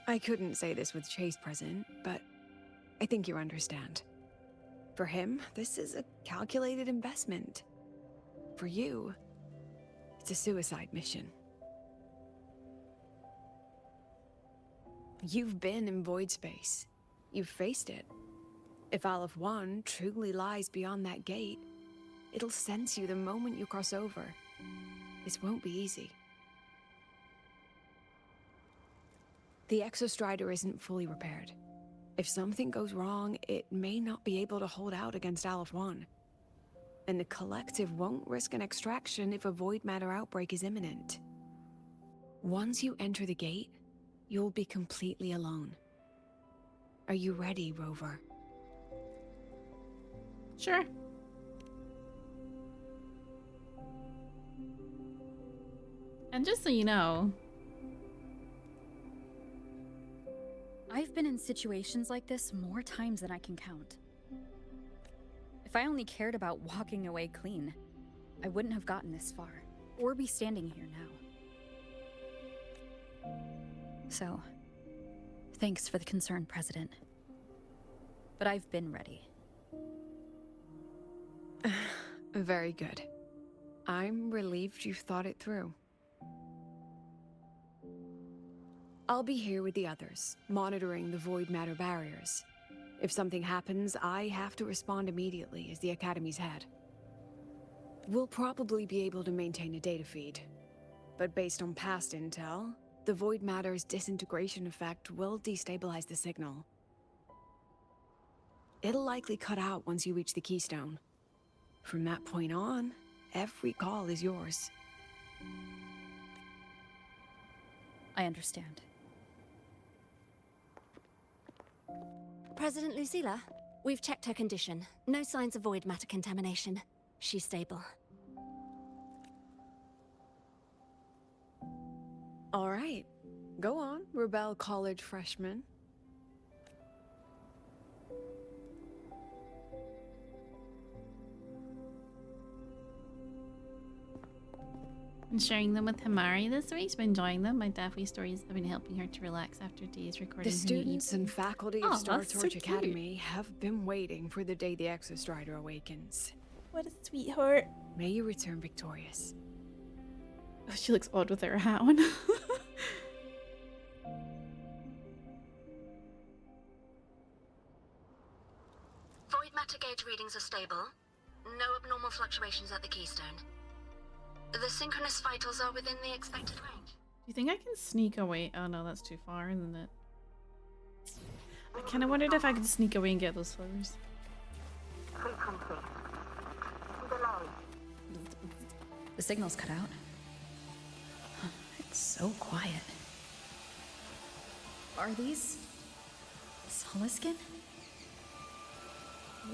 I couldn't say this with Chase present, but I think you understand. For him, this is a calculated investment. For you, it's a suicide mission. You've been in void space. You've faced it. If Aleph 1 truly lies beyond that gate, It'll sense you the moment you cross over. This won't be easy. The Exostrider isn't fully repaired. If something goes wrong, it may not be able to hold out against Aleph 1. And the Collective won't risk an extraction if a void matter outbreak is imminent. Once you enter the gate, you'll be completely alone. Are you ready, Rover? Sure. And just so you know, I've been in situations like this more times than I can count. If I only cared about walking away clean, I wouldn't have gotten this far, or be standing here now. So, thanks for the concern, President. But I've been ready. Very good. I'm relieved you've thought it through. I'll be here with the others, monitoring the void matter barriers. If something happens, I have to respond immediately as the Academy's head. We'll probably be able to maintain a data feed, but based on past intel, the void matter's disintegration effect will destabilize the signal. It'll likely cut out once you reach the keystone. From that point on, every call is yours. I understand. President Lucilla, we've checked her condition. No signs of void matter contamination. She's stable. All right. Go on, Rebel College freshman. been sharing them with Himari this week. She's been enjoying them. My Daphne stories have been helping her to relax after days recording. The students and faculty Oh, of Star that's so Torch cute. Academy have been waiting for the day the Exostrider awakens. What a sweetheart. May you return victorious. Oh, she looks odd with her hat on. Void matter gauge readings are stable. No abnormal fluctuations at the keystone. The synchronous vitals are within the expected range. Do you think I can sneak away? Oh no, that's too far, isn't it? I kind of wondered if I could sneak away and get those flowers. The signal's cut out. Huh, it's so quiet. Are these Soliskin?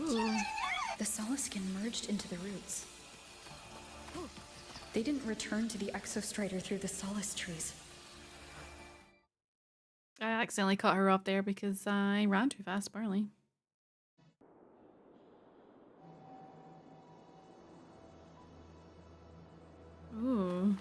Ooh. The Soliskin merged into the roots. They didn't return to the Exostrider through the Solace trees. I accidentally cut her off there because I ran too fast, apparently. Ooh.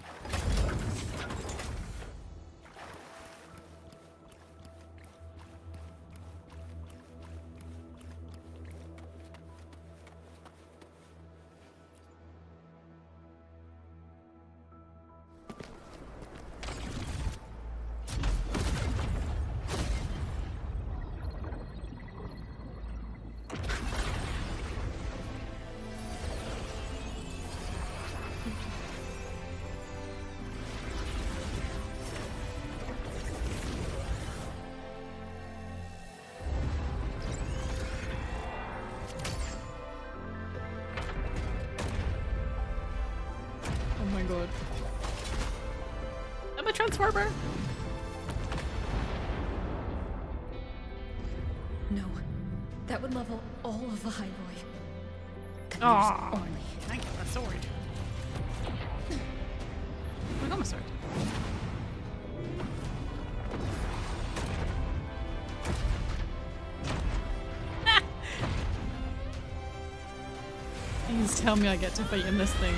Oh my god. I'm a transformer! No, that would level all of the Highboy. Aww. Only. I got a sword. I got my sword. Please tell me I get to fight in this thing.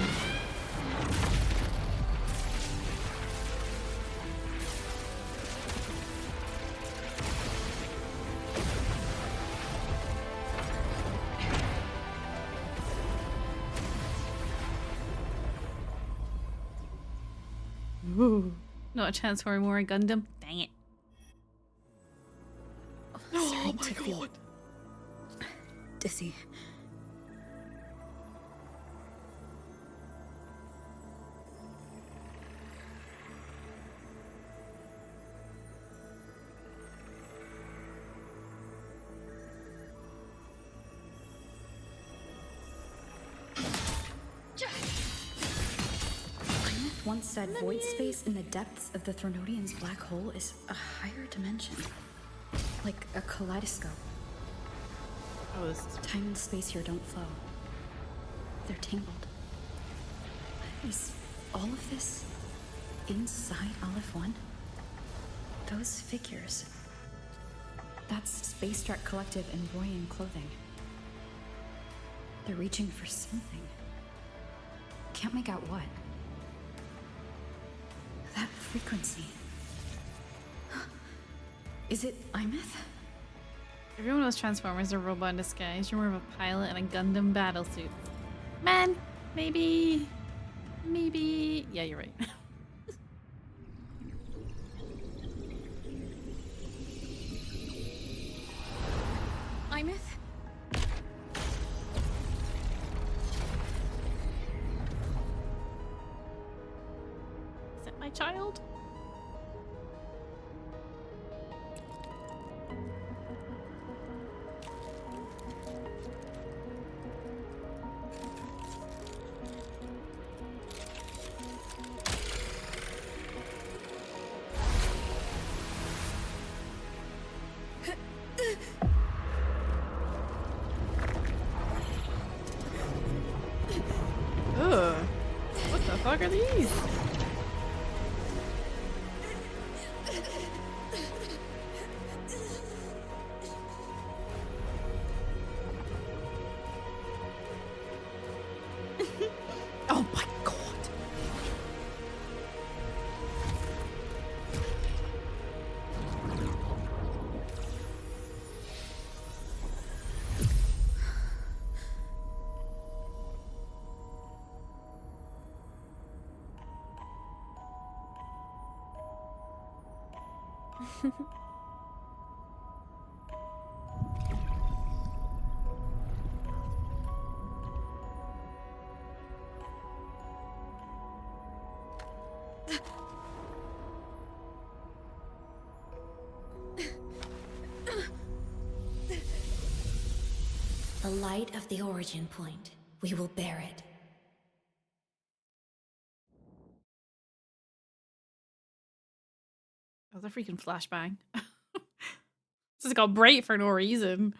Ooh, not a chance for more Gundam. Dang it. Oh my god. Dizzy. Amith once said void space in the depths of the Threnodian's black hole is a higher dimension. Like a kaleidoscope. Oh, this is... Time and space here don't flow. They're tangled. Is all of this inside Aleph 1? Those figures. That's Space Trek Collective in Royan clothing. They're reaching for something. Can't make out what. That frequency. Is it Imeth? Everyone knows Transformers are a robot in disguise. You're more of a pilot in a Gundam battlesuit. Man, maybe... Yeah, you're right. Imeth? Is that my child? Ugh. What the fuck are these? Oh my god. The light of the origin point. We will bear it. That was a freaking flashbang. This is called bright for no reason.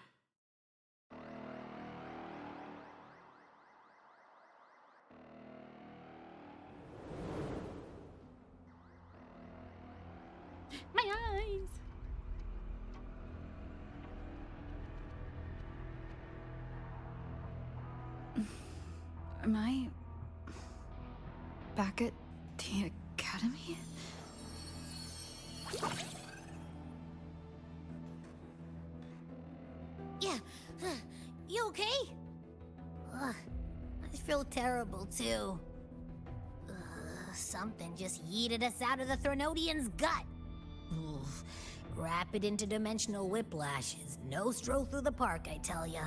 My eyes. Am I back at the academy? Yeah. You okay? Ugh, I feel terrible too. Something just yeeted us out of the Threnodian's gut. Oof. Rapid interdimensional whiplash is no stroll through the park, I tell ya.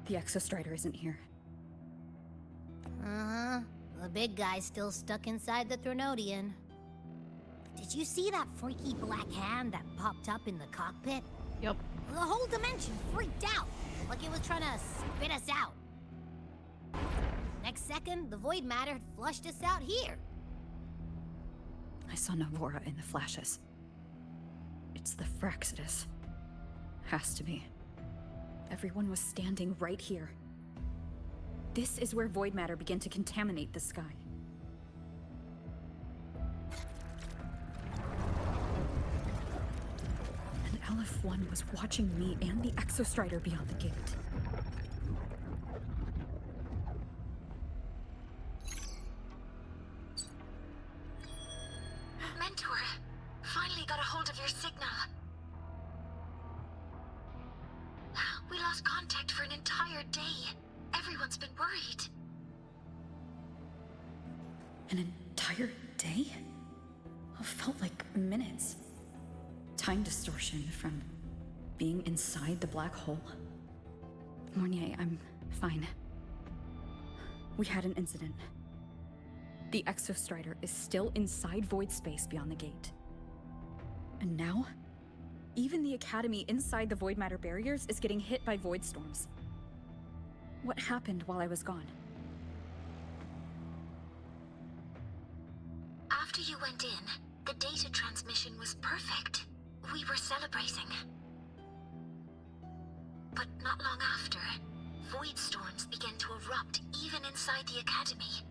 The Exostrider isn't here. Uh-huh. The big guy's still stuck inside the Threnodian. Did you see that freaky black hand that popped up in the cockpit? Yep. The whole dimension freaked out, like it was trying to spit us out. Next second, the void matter had flushed us out here. I saw Navora in the flashes. It's the Fraxidus. Has to be. Everyone was standing right here. This is where void matter began to contaminate the sky. And Aleph 1 was watching me and the Exostrider beyond the gate. Mentor, finally got a hold of your signal. We lost contact for an entire day. Everyone's been worried. An entire day? It felt like minutes. Time distortion from being inside the black hole. Mornier, I'm fine. We had an incident. The Exostrider is still inside void space beyond the gate. And now, even the Academy inside the void matter barriers is getting hit by void storms. What happened while I was gone? After you went in, the data transmission was perfect. We were celebrating. But not long after, void storms began to erupt even inside the Academy.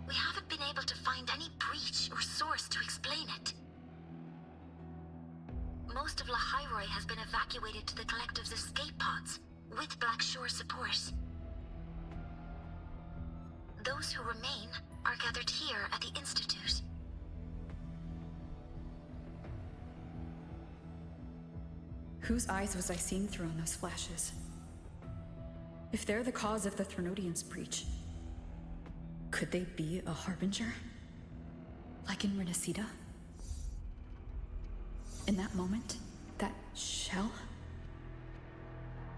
We haven't been able to find any breach or source to explain it. Most of Lahiroi has been evacuated to the Collective's escape pods, with Black Shore support. Those who remain are gathered here at the Institute. Whose eyes was I seeing through in those flashes? If they're the cause of the Threnodians' breach, could they be a harbinger? Like in Renacida? In that moment, that shell?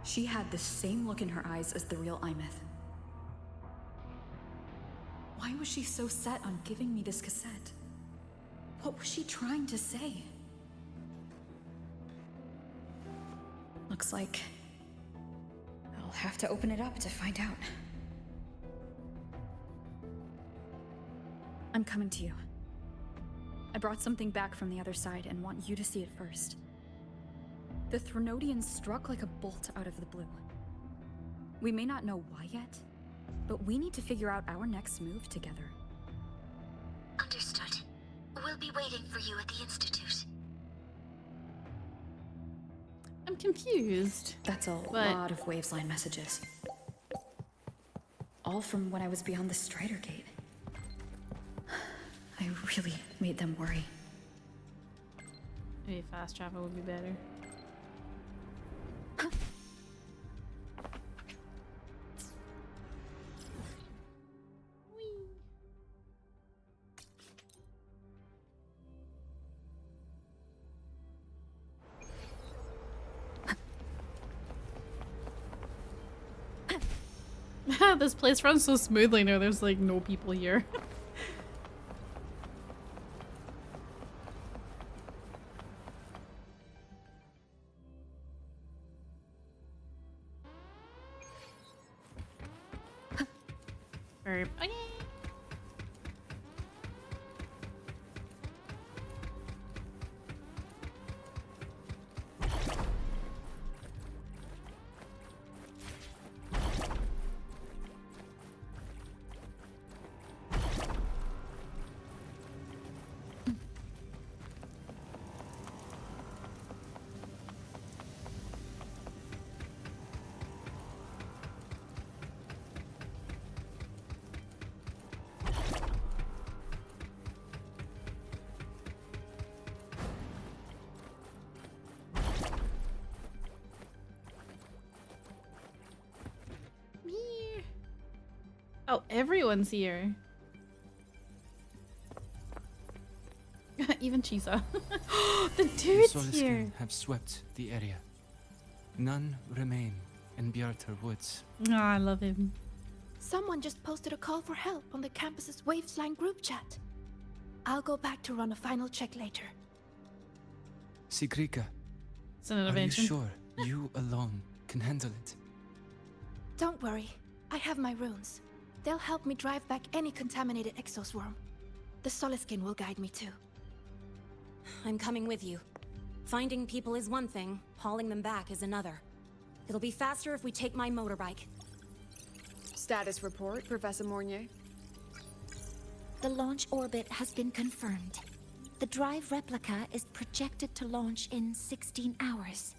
She had the same look in her eyes as the real Imeth. Why was she so set on giving me this cassette? What was she trying to say? Looks like I'll have to open it up to find out. I'm coming to you. I brought something back from the other side and want you to see it first. The Threnodians struck like a bolt out of the blue. We may not know why yet, but we need to figure out our next move together. Understood. We'll be waiting for you at the Institute. I'm confused. That's a lot of Wavesline messages. All from when I was beyond the Strider Gate. I really made them worry. Maybe fast travel would be better. This place runs so smoothly now, there's like no people here. Very okay. Oh, everyone's here. Even Chisa. The dude's here. Have swept the area. None remain in Bjartar Woods. Oh, I love him. Someone just posted a call for help on the campus's Wavesline group chat. I'll go back to run a final check later. Sigrika, It's an are you intervention. sure you alone can handle it? Don't worry, I have my runes. They'll help me drive back any contaminated exoswarm. The Soliskin will guide me too. I'm coming with you. Finding people is one thing, hauling them back is another. It'll be faster if we take my motorbike. Status report, Professor Mornier. The launch orbit has been confirmed. The drive replica is projected to launch in 16 hours,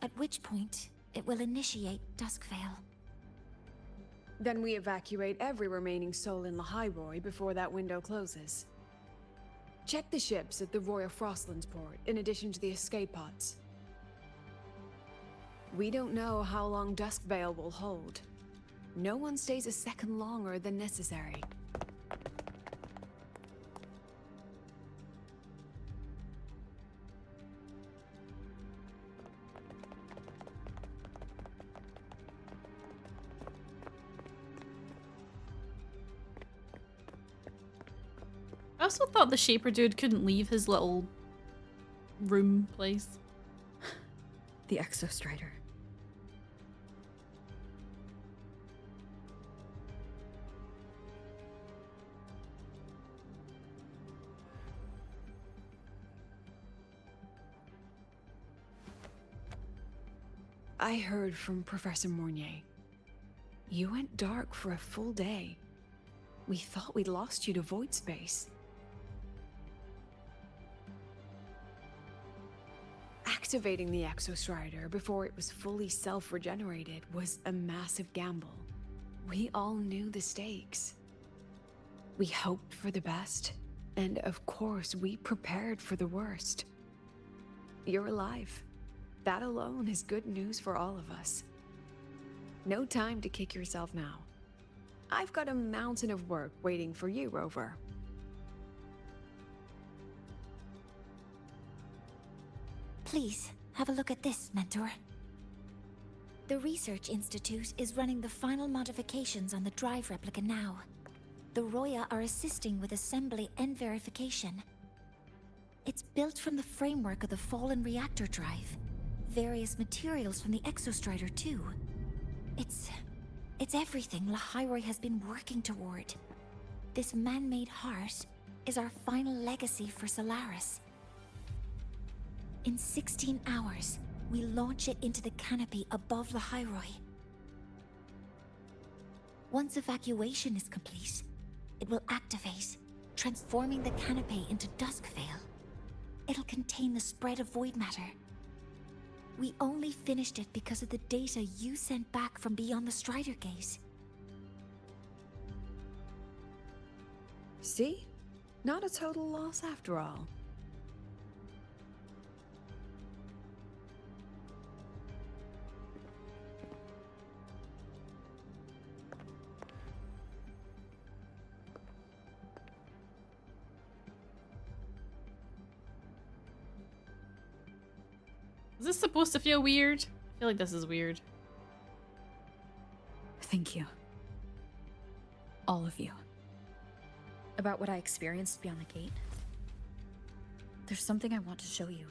at which point it will initiate Duskvale. Then we evacuate every remaining soul in Lahiroi before that window closes. Check the ships at the Royal Frostlands port, in addition to the escape pods. We don't know how long Duskvale will hold. No one stays a second longer than necessary. I also thought the Shaper dude couldn't leave his little room place. The Exostrider. I heard from Professor Mornier. You went dark for a full day. We thought we'd lost you to void space. Activating the Exostrider before it was fully self-regenerated was a massive gamble. We all knew the stakes. We hoped for the best, and of course we prepared for the worst. You're alive. That alone is good news for all of us. No time to kick yourself now. I've got a mountain of work waiting for you, Rover. Please, have a look at this, Mentor. The Research Institute is running the final modifications on the drive replica now. The Roya are assisting with assembly and verification. It's built from the framework of the fallen reactor drive. Various materials from the Exostrider, too. It's everything Lahairoi has been working toward. This man-made heart is our final legacy for Solaris. In 16 hours, we launch it into the canopy above Lahairoi. Once evacuation is complete, it will activate, transforming the canopy into Duskvale. It'll contain the spread of void matter. We only finished it because of the data you sent back from beyond the Strider Gate. See? Not a total loss after all. Is this supposed to feel weird? I feel like this is weird. Thank you. All of you. About what I experienced beyond the gate. There's something I want to show you.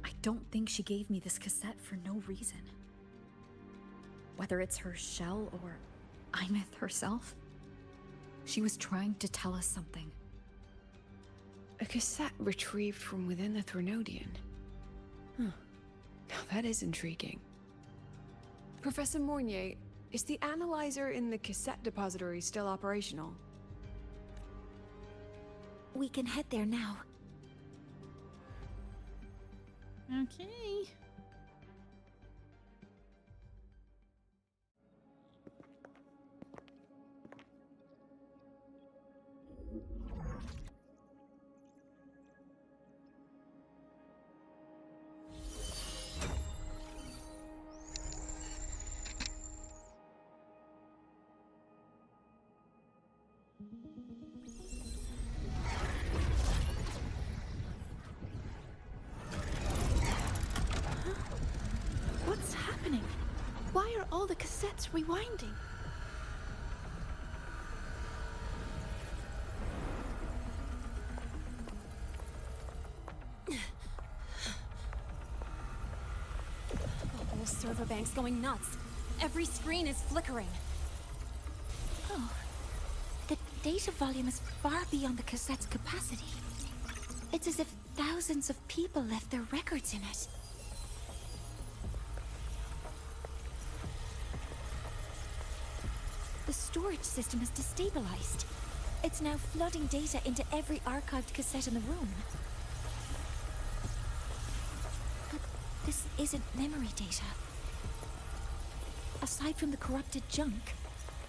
I don't think she gave me this cassette for no reason. Whether it's her shell or Imeth herself, she was trying to tell us something. A cassette retrieved from within the Threnodian. Huh. Now that is intriguing. Professor Mornier, is the analyzer in the cassette depository still operational? We can head there now. Okay. What's happening? Why are all the cassettes rewinding? The whole server bank's going nuts. Every screen is flickering. Oh. The data volume is far beyond the cassette's capacity. It's as if thousands of people left their records in it. The storage system is destabilized. It's now flooding data into every archived cassette in the room. But this isn't memory data. Aside from the corrupted junk,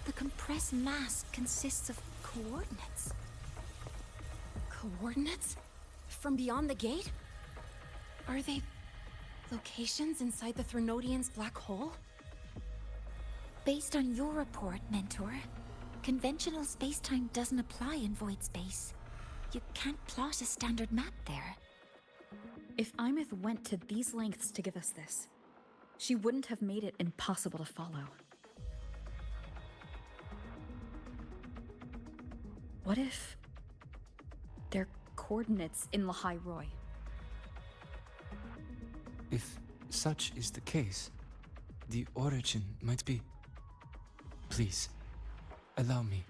the compressed mass consists of coordinates. Coordinates? From beyond the gate? Are they locations inside the Threnodian's black hole? Based on your report, Mentor, conventional space-time doesn't apply in void space. You can't plot a standard map there. If Imeth went to these lengths to give us this, she wouldn't have made it impossible to follow. What if they're coordinates in Lahai Roy? If such is the case, the origin might be... Please, allow me.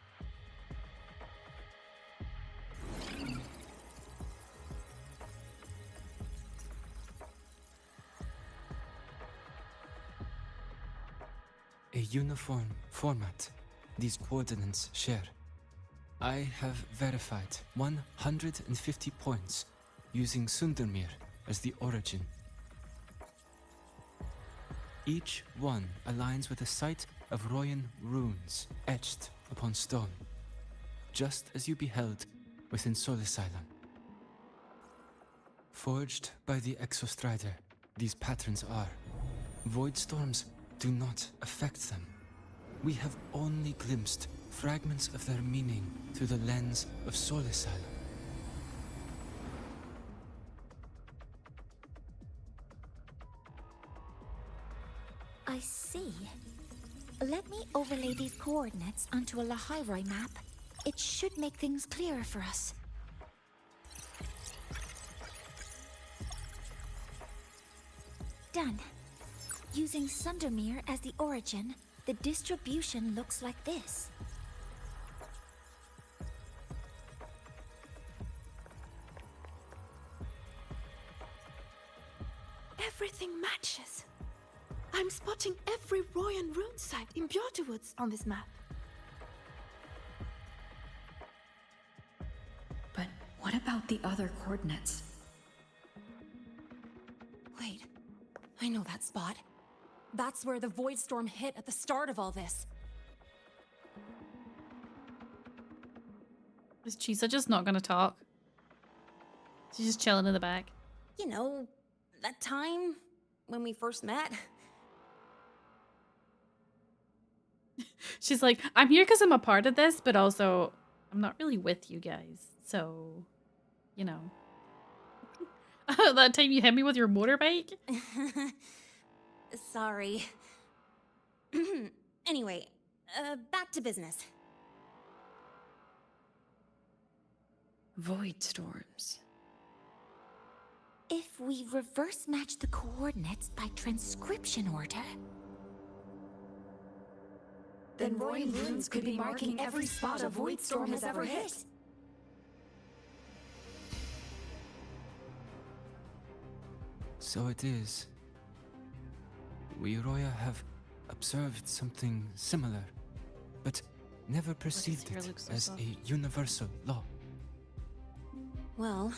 A uniform format these coordinates share. I have verified 150 points using Sundermere as the origin. Each one aligns with a site of Royan runes etched upon stone, just as you beheld within Solisylon. Forged by the Exostrider, these patterns are. Void storms do not affect them. We have only glimpsed fragments of their meaning through the lens of Solisylon. I see. Let me overlay these coordinates onto a Lahairoi map. It should make things clearer for us. Done. Using Sundermere as the origin, the distribution looks like this. Everything matches. I'm spotting every Royan rune site in Bjorterwoods on this map. But what about the other coordinates? Wait, I know that spot. That's where the void storm hit at the start of all this. Is Chisa just not gonna talk? She's just chilling in the back. You know, that time when we first met. She's like, I'm here because I'm a part of this, but also I'm not really with you guys. So, you know. That time you hit me with your motorbike? Sorry. Anyway, back to business. Void storms. If we reverse match the coordinates by transcription order... Then Royan runes could be marking every spot a void storm has ever hit. So it is. We Roya have observed something similar, but never perceived it as a universal law. Well,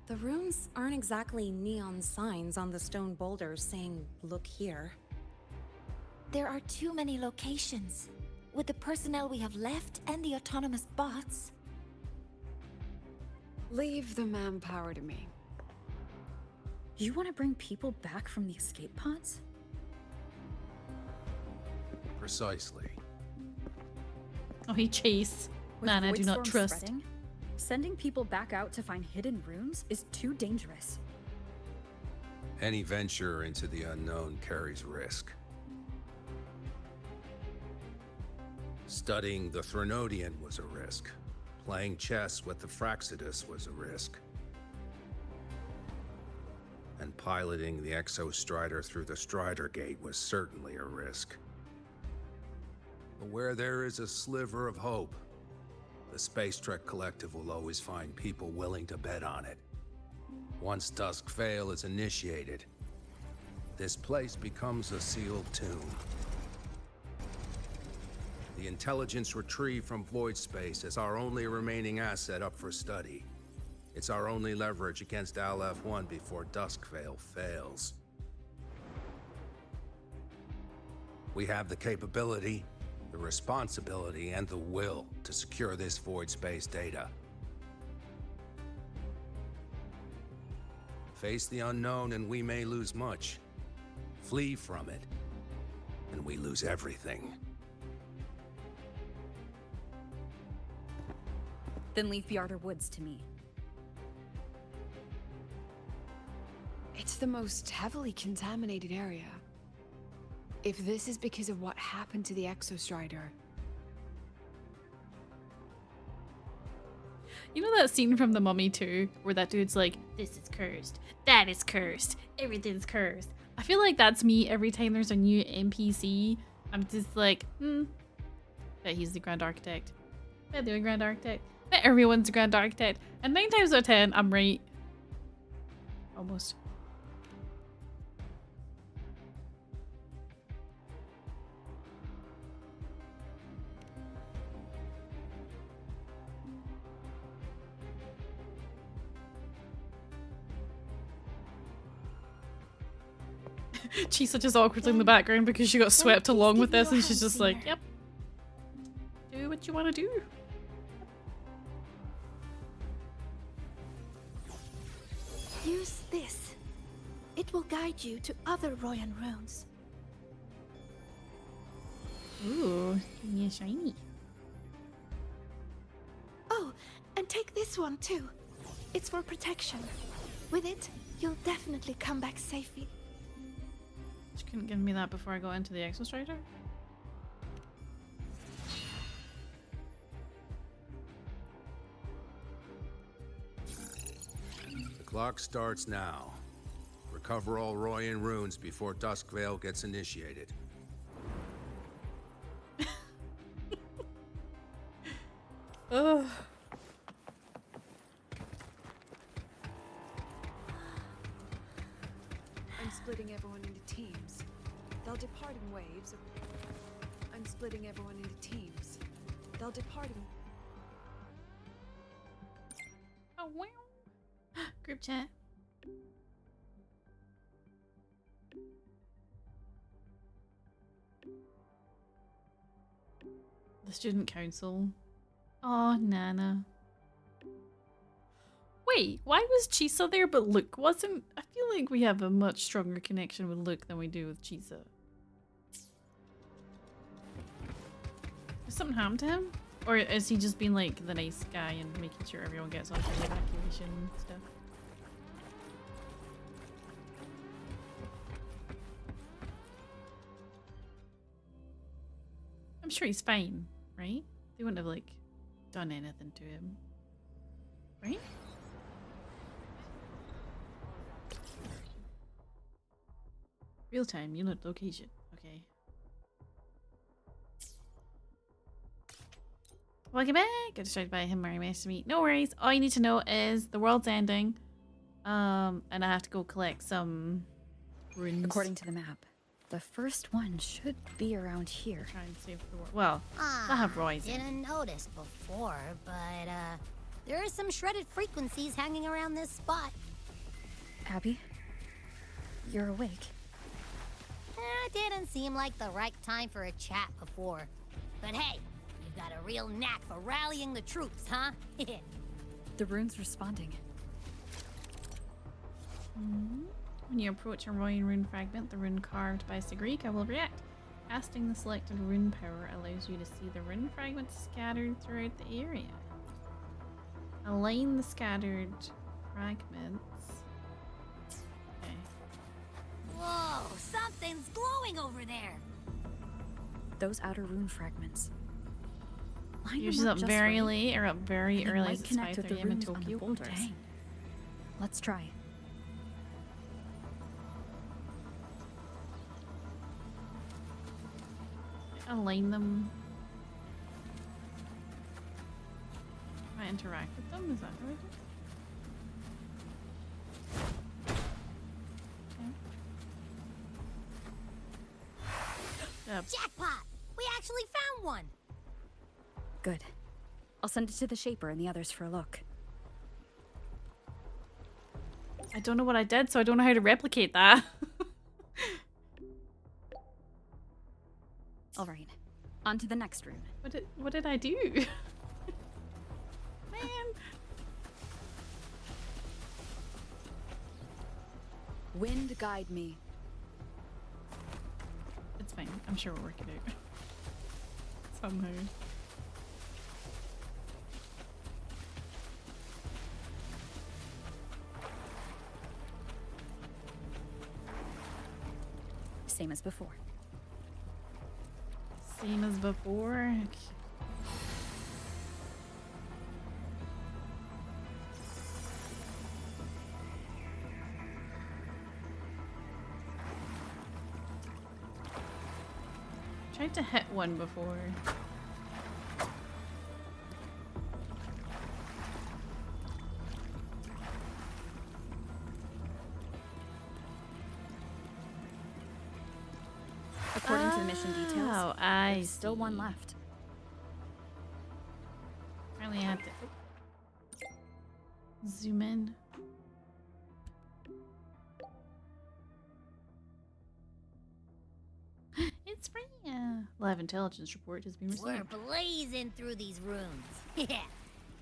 the runes aren't exactly neon signs on the stone boulders saying, "Look here." There are too many locations. With the personnel we have left and the autonomous bots... Leave the manpower to me. You want to bring people back from the escape pods? Precisely. Oh, he chase. With Man, I do not Voidstorm trust. spreading, sending people back out to find hidden runes is too dangerous. Any venture into the unknown carries risk. Studying the Threnodian was a risk. Playing chess with the Fraxidus was a risk. And piloting the Exostrider through the Strider Gate was certainly a risk. But where there is a sliver of hope, the Space Trek Collective will always find people willing to bet on it. Once Dusk Vale is initiated, this place becomes a sealed tomb. The intelligence retrieved from void space is our only remaining asset up for study. It's our only leverage against Aleph-1 before Duskvale fails. We have the capability, the responsibility, and the will to secure this void space data. Face the unknown and we may lose much. Flee from it, and we lose everything. Then leave Bjarter Woods to me. It's the most heavily contaminated area. If this is because of what happened to the Exostrider, You know that scene from The Mummy 2 where that dude's like, this is cursed, that is cursed, everything's cursed. I feel like that's me every time there's a new NPC. I'm just like, bet he's the Grand Architect. Bet they're a Grand Architect. Bet everyone's a Grand Architect. And 9 times out of 10, I'm right. Almost. Chisa just awkwardly in the background because she got swept along with this and she's just like, yep. Do what you want to do. Use this. It will guide you to other Royan runes. Ooh, yeah, shiny. Oh, and take this one too. It's for protection. With it, you'll definitely come back safely. She couldn't give me that before I go into the Exostrider? The clock starts now. Recover all Royan runes before Duskvale gets initiated. Ugh. I'm splitting everyone into teams. They'll depart in waves. I'm splitting everyone into teams. They'll depart in... Oh, wow. Group chat. The student council. Oh, Nana. Wait, why was Chisa there but Luke wasn't? I feel like we have a much stronger connection with Luke than we do with Chisa. Has something happened to him? Or is he just being like the nice guy and making sure everyone gets onto the evacuation stuff? I'm sure he's fine, right? They wouldn't have like done anything to him. Right? Real time, unit location. Okay. Welcome back. Got distracted by him wearing to me. No worries. All you need to know is the world's ending. And I have to go collect some runes. According to the map, the first one should be around here. Try and save the world. Well, I have Roy's. Didn't notice before, but there are some shredded frequencies hanging around this spot. Abby, you're awake. Didn't seem like the right time for a chat before. But hey, you've got a real knack for rallying the troops, huh? The rune's responding. When you approach a Royan rune fragment, the rune carved by Sigrika will react. Casting the selected rune power allows you to see the rune fragments scattered throughout the area. Align the scattered fragments. Okay. Whoa, something's glowing over there. Those outer rune fragments. Line Yours them is up up just very right. late or up very They early might as it's connect with the 5:30 in runes on the Tokyo. Oh, boulders. dang. Let's try. Align them. I interact with them? Is that how I do? Okay. Jackpot! We actually found one! Good. I'll send it to the Shaper and the others for a look. I don't know what I did, so I don't know how to replicate that. All right. On to the next rune. What did I do? Man. Wind guide me. It's fine. I'm sure we'll work it out. Somehow. Same as before. Same as before. tried to hit one before. According to the mission details, Oh, there's still one left. Really have to zoom in. It's Freya. Live intelligence report has been received. We're blazing through these rooms. Yeah.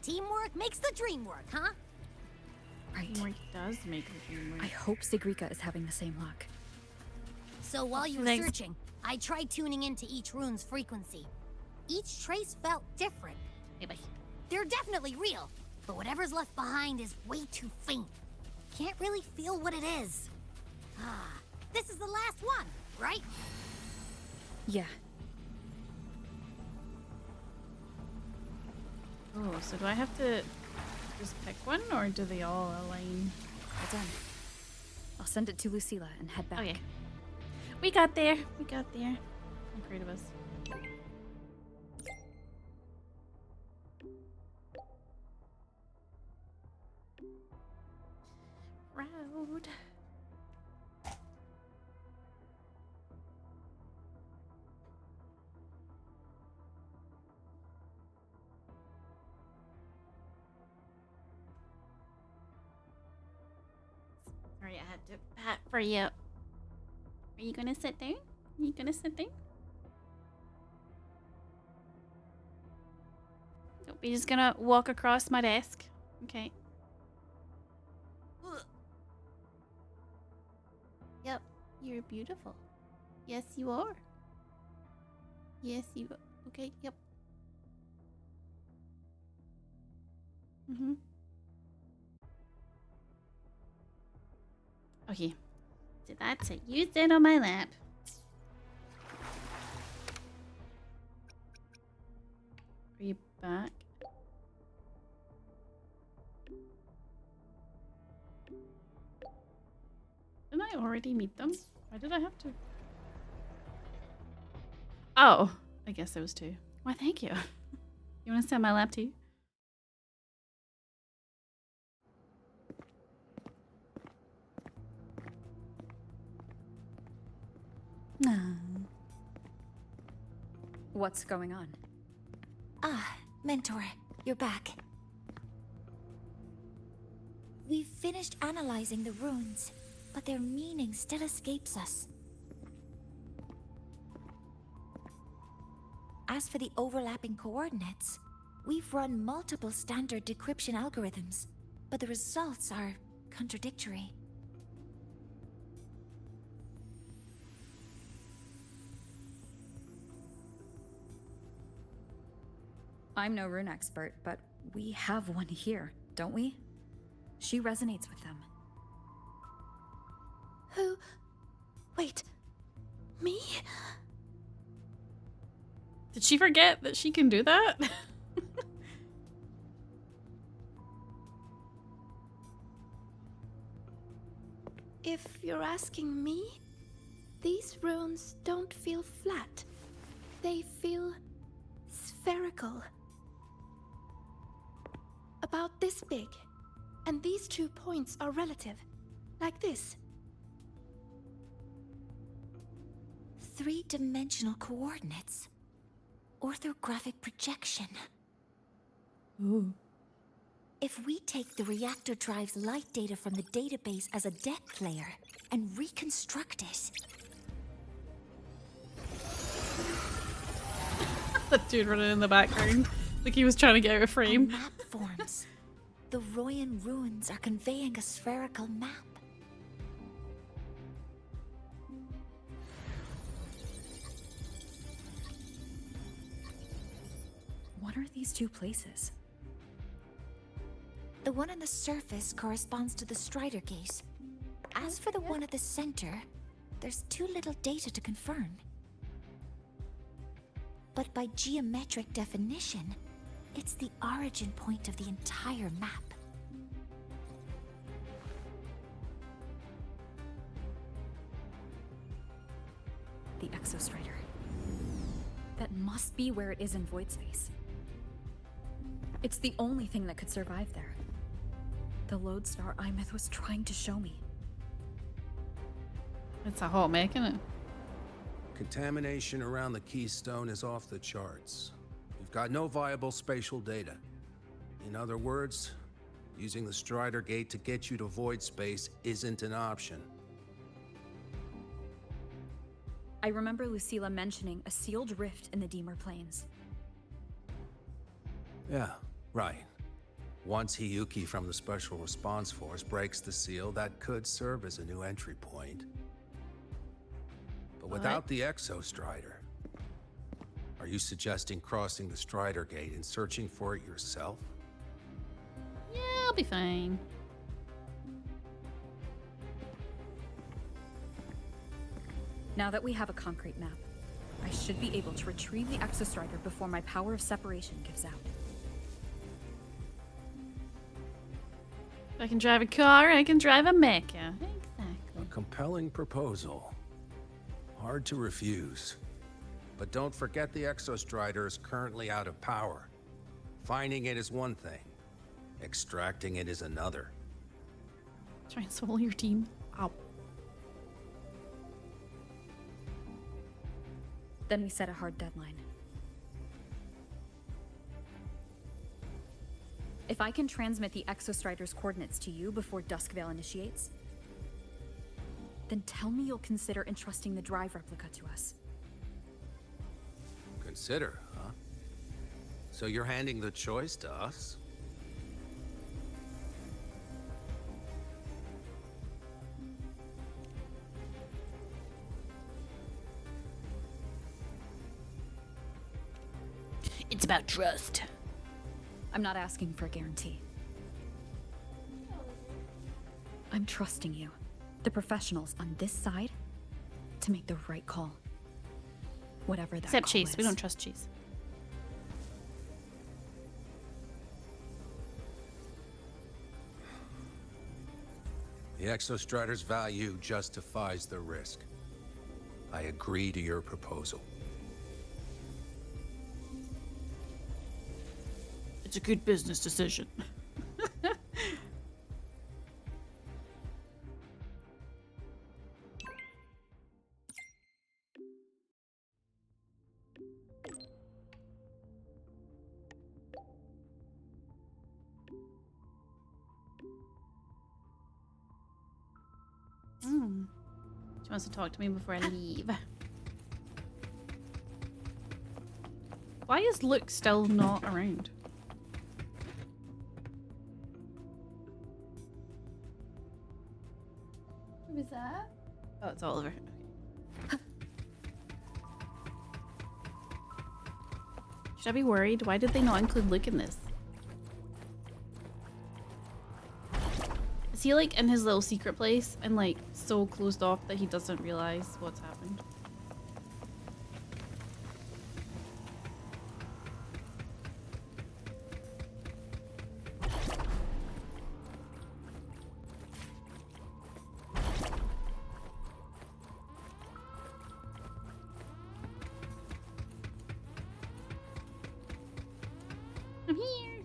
Teamwork makes the dream work, huh? Right. Teamwork does make the dream work. I hope Sigrika is having the same luck. So while you were Thanks. searching, I tried tuning into each rune's frequency. Each trace felt different. They're definitely real, but whatever's left behind is way too faint. Can't really feel what it is. Ah, this is the last one, right? Yeah. Oh, so do I have to just pick one, or do they all align? All done. I'll send it to Lucilla and head back. Okay. We got there. We got there. I'm afraid of us. Road. Sorry, I had to pat for you. Are you gonna sit there? Are you gonna sit there? Nope, you're just gonna walk across my desk. Okay. Yep, you're beautiful. Yes, you are. Yes, you are. Okay, yep. Okay. So that's it. You sit on my lap. Are you back? Didn't I already meet them? Why did I have to? Oh, I guess there was two. Why, thank you. You want to sit on my lap too? What's going on? Ah, Mentor, you're back. We've finished analyzing the runes, but their meaning still escapes us. As for the overlapping coordinates, we've run multiple standard decryption algorithms, but the results are contradictory. I'm no rune expert, but we have one here, don't we? She resonates with them. Who? Wait. Me? Did she forget that she can do that? If you're asking me, these runes don't feel flat. They feel spherical. About this big. And these 2 points are relative. Like this. Three-dimensional coordinates. Orthographic projection. Ooh. If we take the reactor drive's light data from the database as a depth layer and reconstruct it... That dude running in the background. Like he was trying to get out of frame. A map forms. The Royan ruins are conveying a spherical map. What are these two places? The one on the surface corresponds to the Strider Gate. As for the one at the center, there's too little data to confirm. But by geometric definition, it's the origin point of the entire map. The Exostrider. must be where it is in void space. It's the only thing that could survive there. The lodestar Imeth was trying to show me. It's a hot mech, isn't it? Contamination around the keystone is off the charts. We've got no viable spatial data. In other words, using the Strider Gate to get you to void space isn't an option. I remember Lucilla mentioning a sealed rift in the Deemer Plains. Yeah, right. Once Hiyuki from the Special Response Force breaks the seal, that could serve as a new entry point. But without the Exostrider, are you suggesting crossing the Strider Gate and searching for it yourself? Yeah, I'll be fine. Now that we have a concrete map, I should be able to retrieve the Exostrider before my power of separation gives out. If I can drive a car, I can drive a mecha. A compelling proposal. Hard to refuse. But don't forget the Exostrider is currently out of power. Finding it is one thing. Extracting it is another. Try and solo your team. Ow. Then we set a hard deadline. If I can transmit the Exostrider's coordinates to you before Duskvale initiates, then tell me you'll consider entrusting the drive replica to us. Consider, huh? So you're handing the choice to us? It's about trust. I'm not asking for a guarantee. I'm trusting you, the professionals on this side, to make the right call. Whatever that Except call Chase. is. We don't trust Chase. The Exostrider's value justifies the risk. I agree to your proposal. It's a good business decision. She wants to talk to me before I leave. Why is Luke still not around? Who is that? Oh, it's Oliver. Okay. Should I be worried? Why did they not include Luke in this? Is he like in his little secret place and like so closed off that he doesn't realize what's happened? I'm here.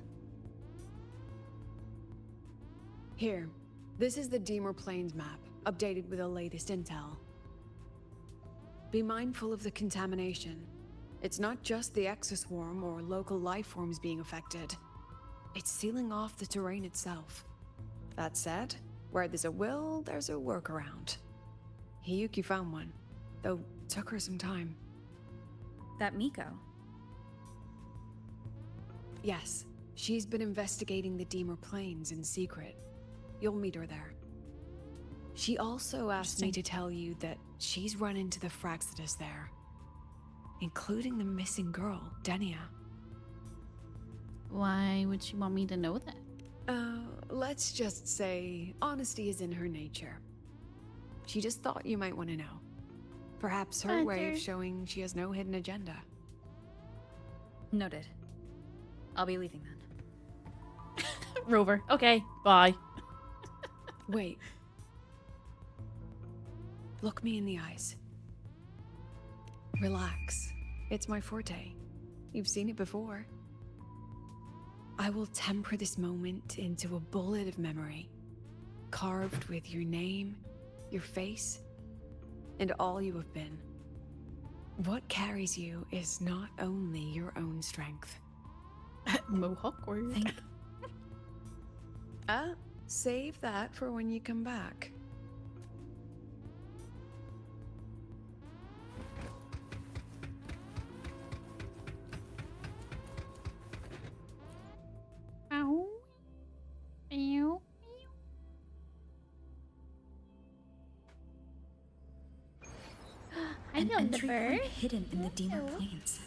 Here. This is the Deemer Plains map, updated with the latest intel. Be mindful of the contamination. It's not just the exoswarm or local life forms being affected. It's sealing off the terrain itself. That said, where there's a will, there's a workaround. Hiyuki found one, though took her some time. That Miko? Yes, she's been investigating the Deemer Plains in secret. You'll meet her there. She also asked me to tell you that she's run into the Fraxitus there, including the missing girl, Denia. Why would she want me to know that? Let's just say honesty is in her nature. She just thought you might want to know. Perhaps her way of showing she has no hidden agenda. Noted. I'll be leaving then. Rover. Okay, bye. Wait. Look me in the eyes. Relax. It's my forte. You've seen it before. I will temper this moment into a bullet of memory, carved with your name, your face, and all you have been. What carries you is not only your own strength. Mohawk warrior. Save that for when you come back. Ow. Ew. I An know the entry bird. point hidden in the Demon Hello. Plains.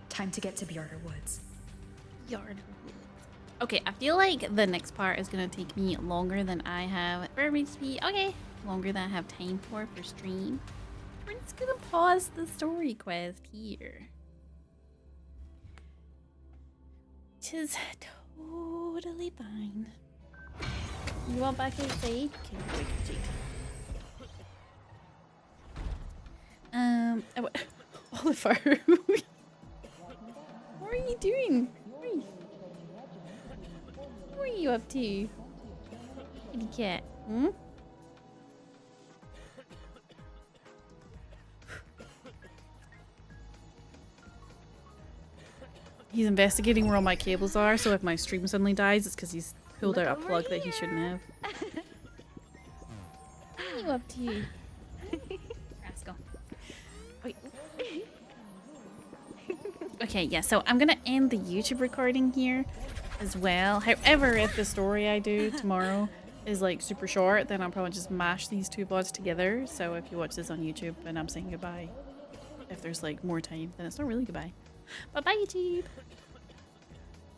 Time to get to Bjarder Woods. Yard. Okay, I feel like the next part is gonna take me longer than I have for me to be longer than I have time for stream. We're just gonna pause the story quest here, which is totally fine. You want back here safe? Okay, wait, Jake. Oliver, what are you doing? What are you up to? Kitty cat, hmm? He's investigating where all my cables are, so if my stream suddenly dies, it's because he's pulled out a plug that he shouldn't have. What are you up to? Rascal. Wait. Okay, yeah, so I'm gonna end the YouTube recording here as well. However, if the story I do tomorrow is like super short, then I'll probably just mash these two VODs together. So if you watch this on YouTube and I'm saying goodbye, if there's like more time, then it's not really goodbye. Bye bye, YouTube.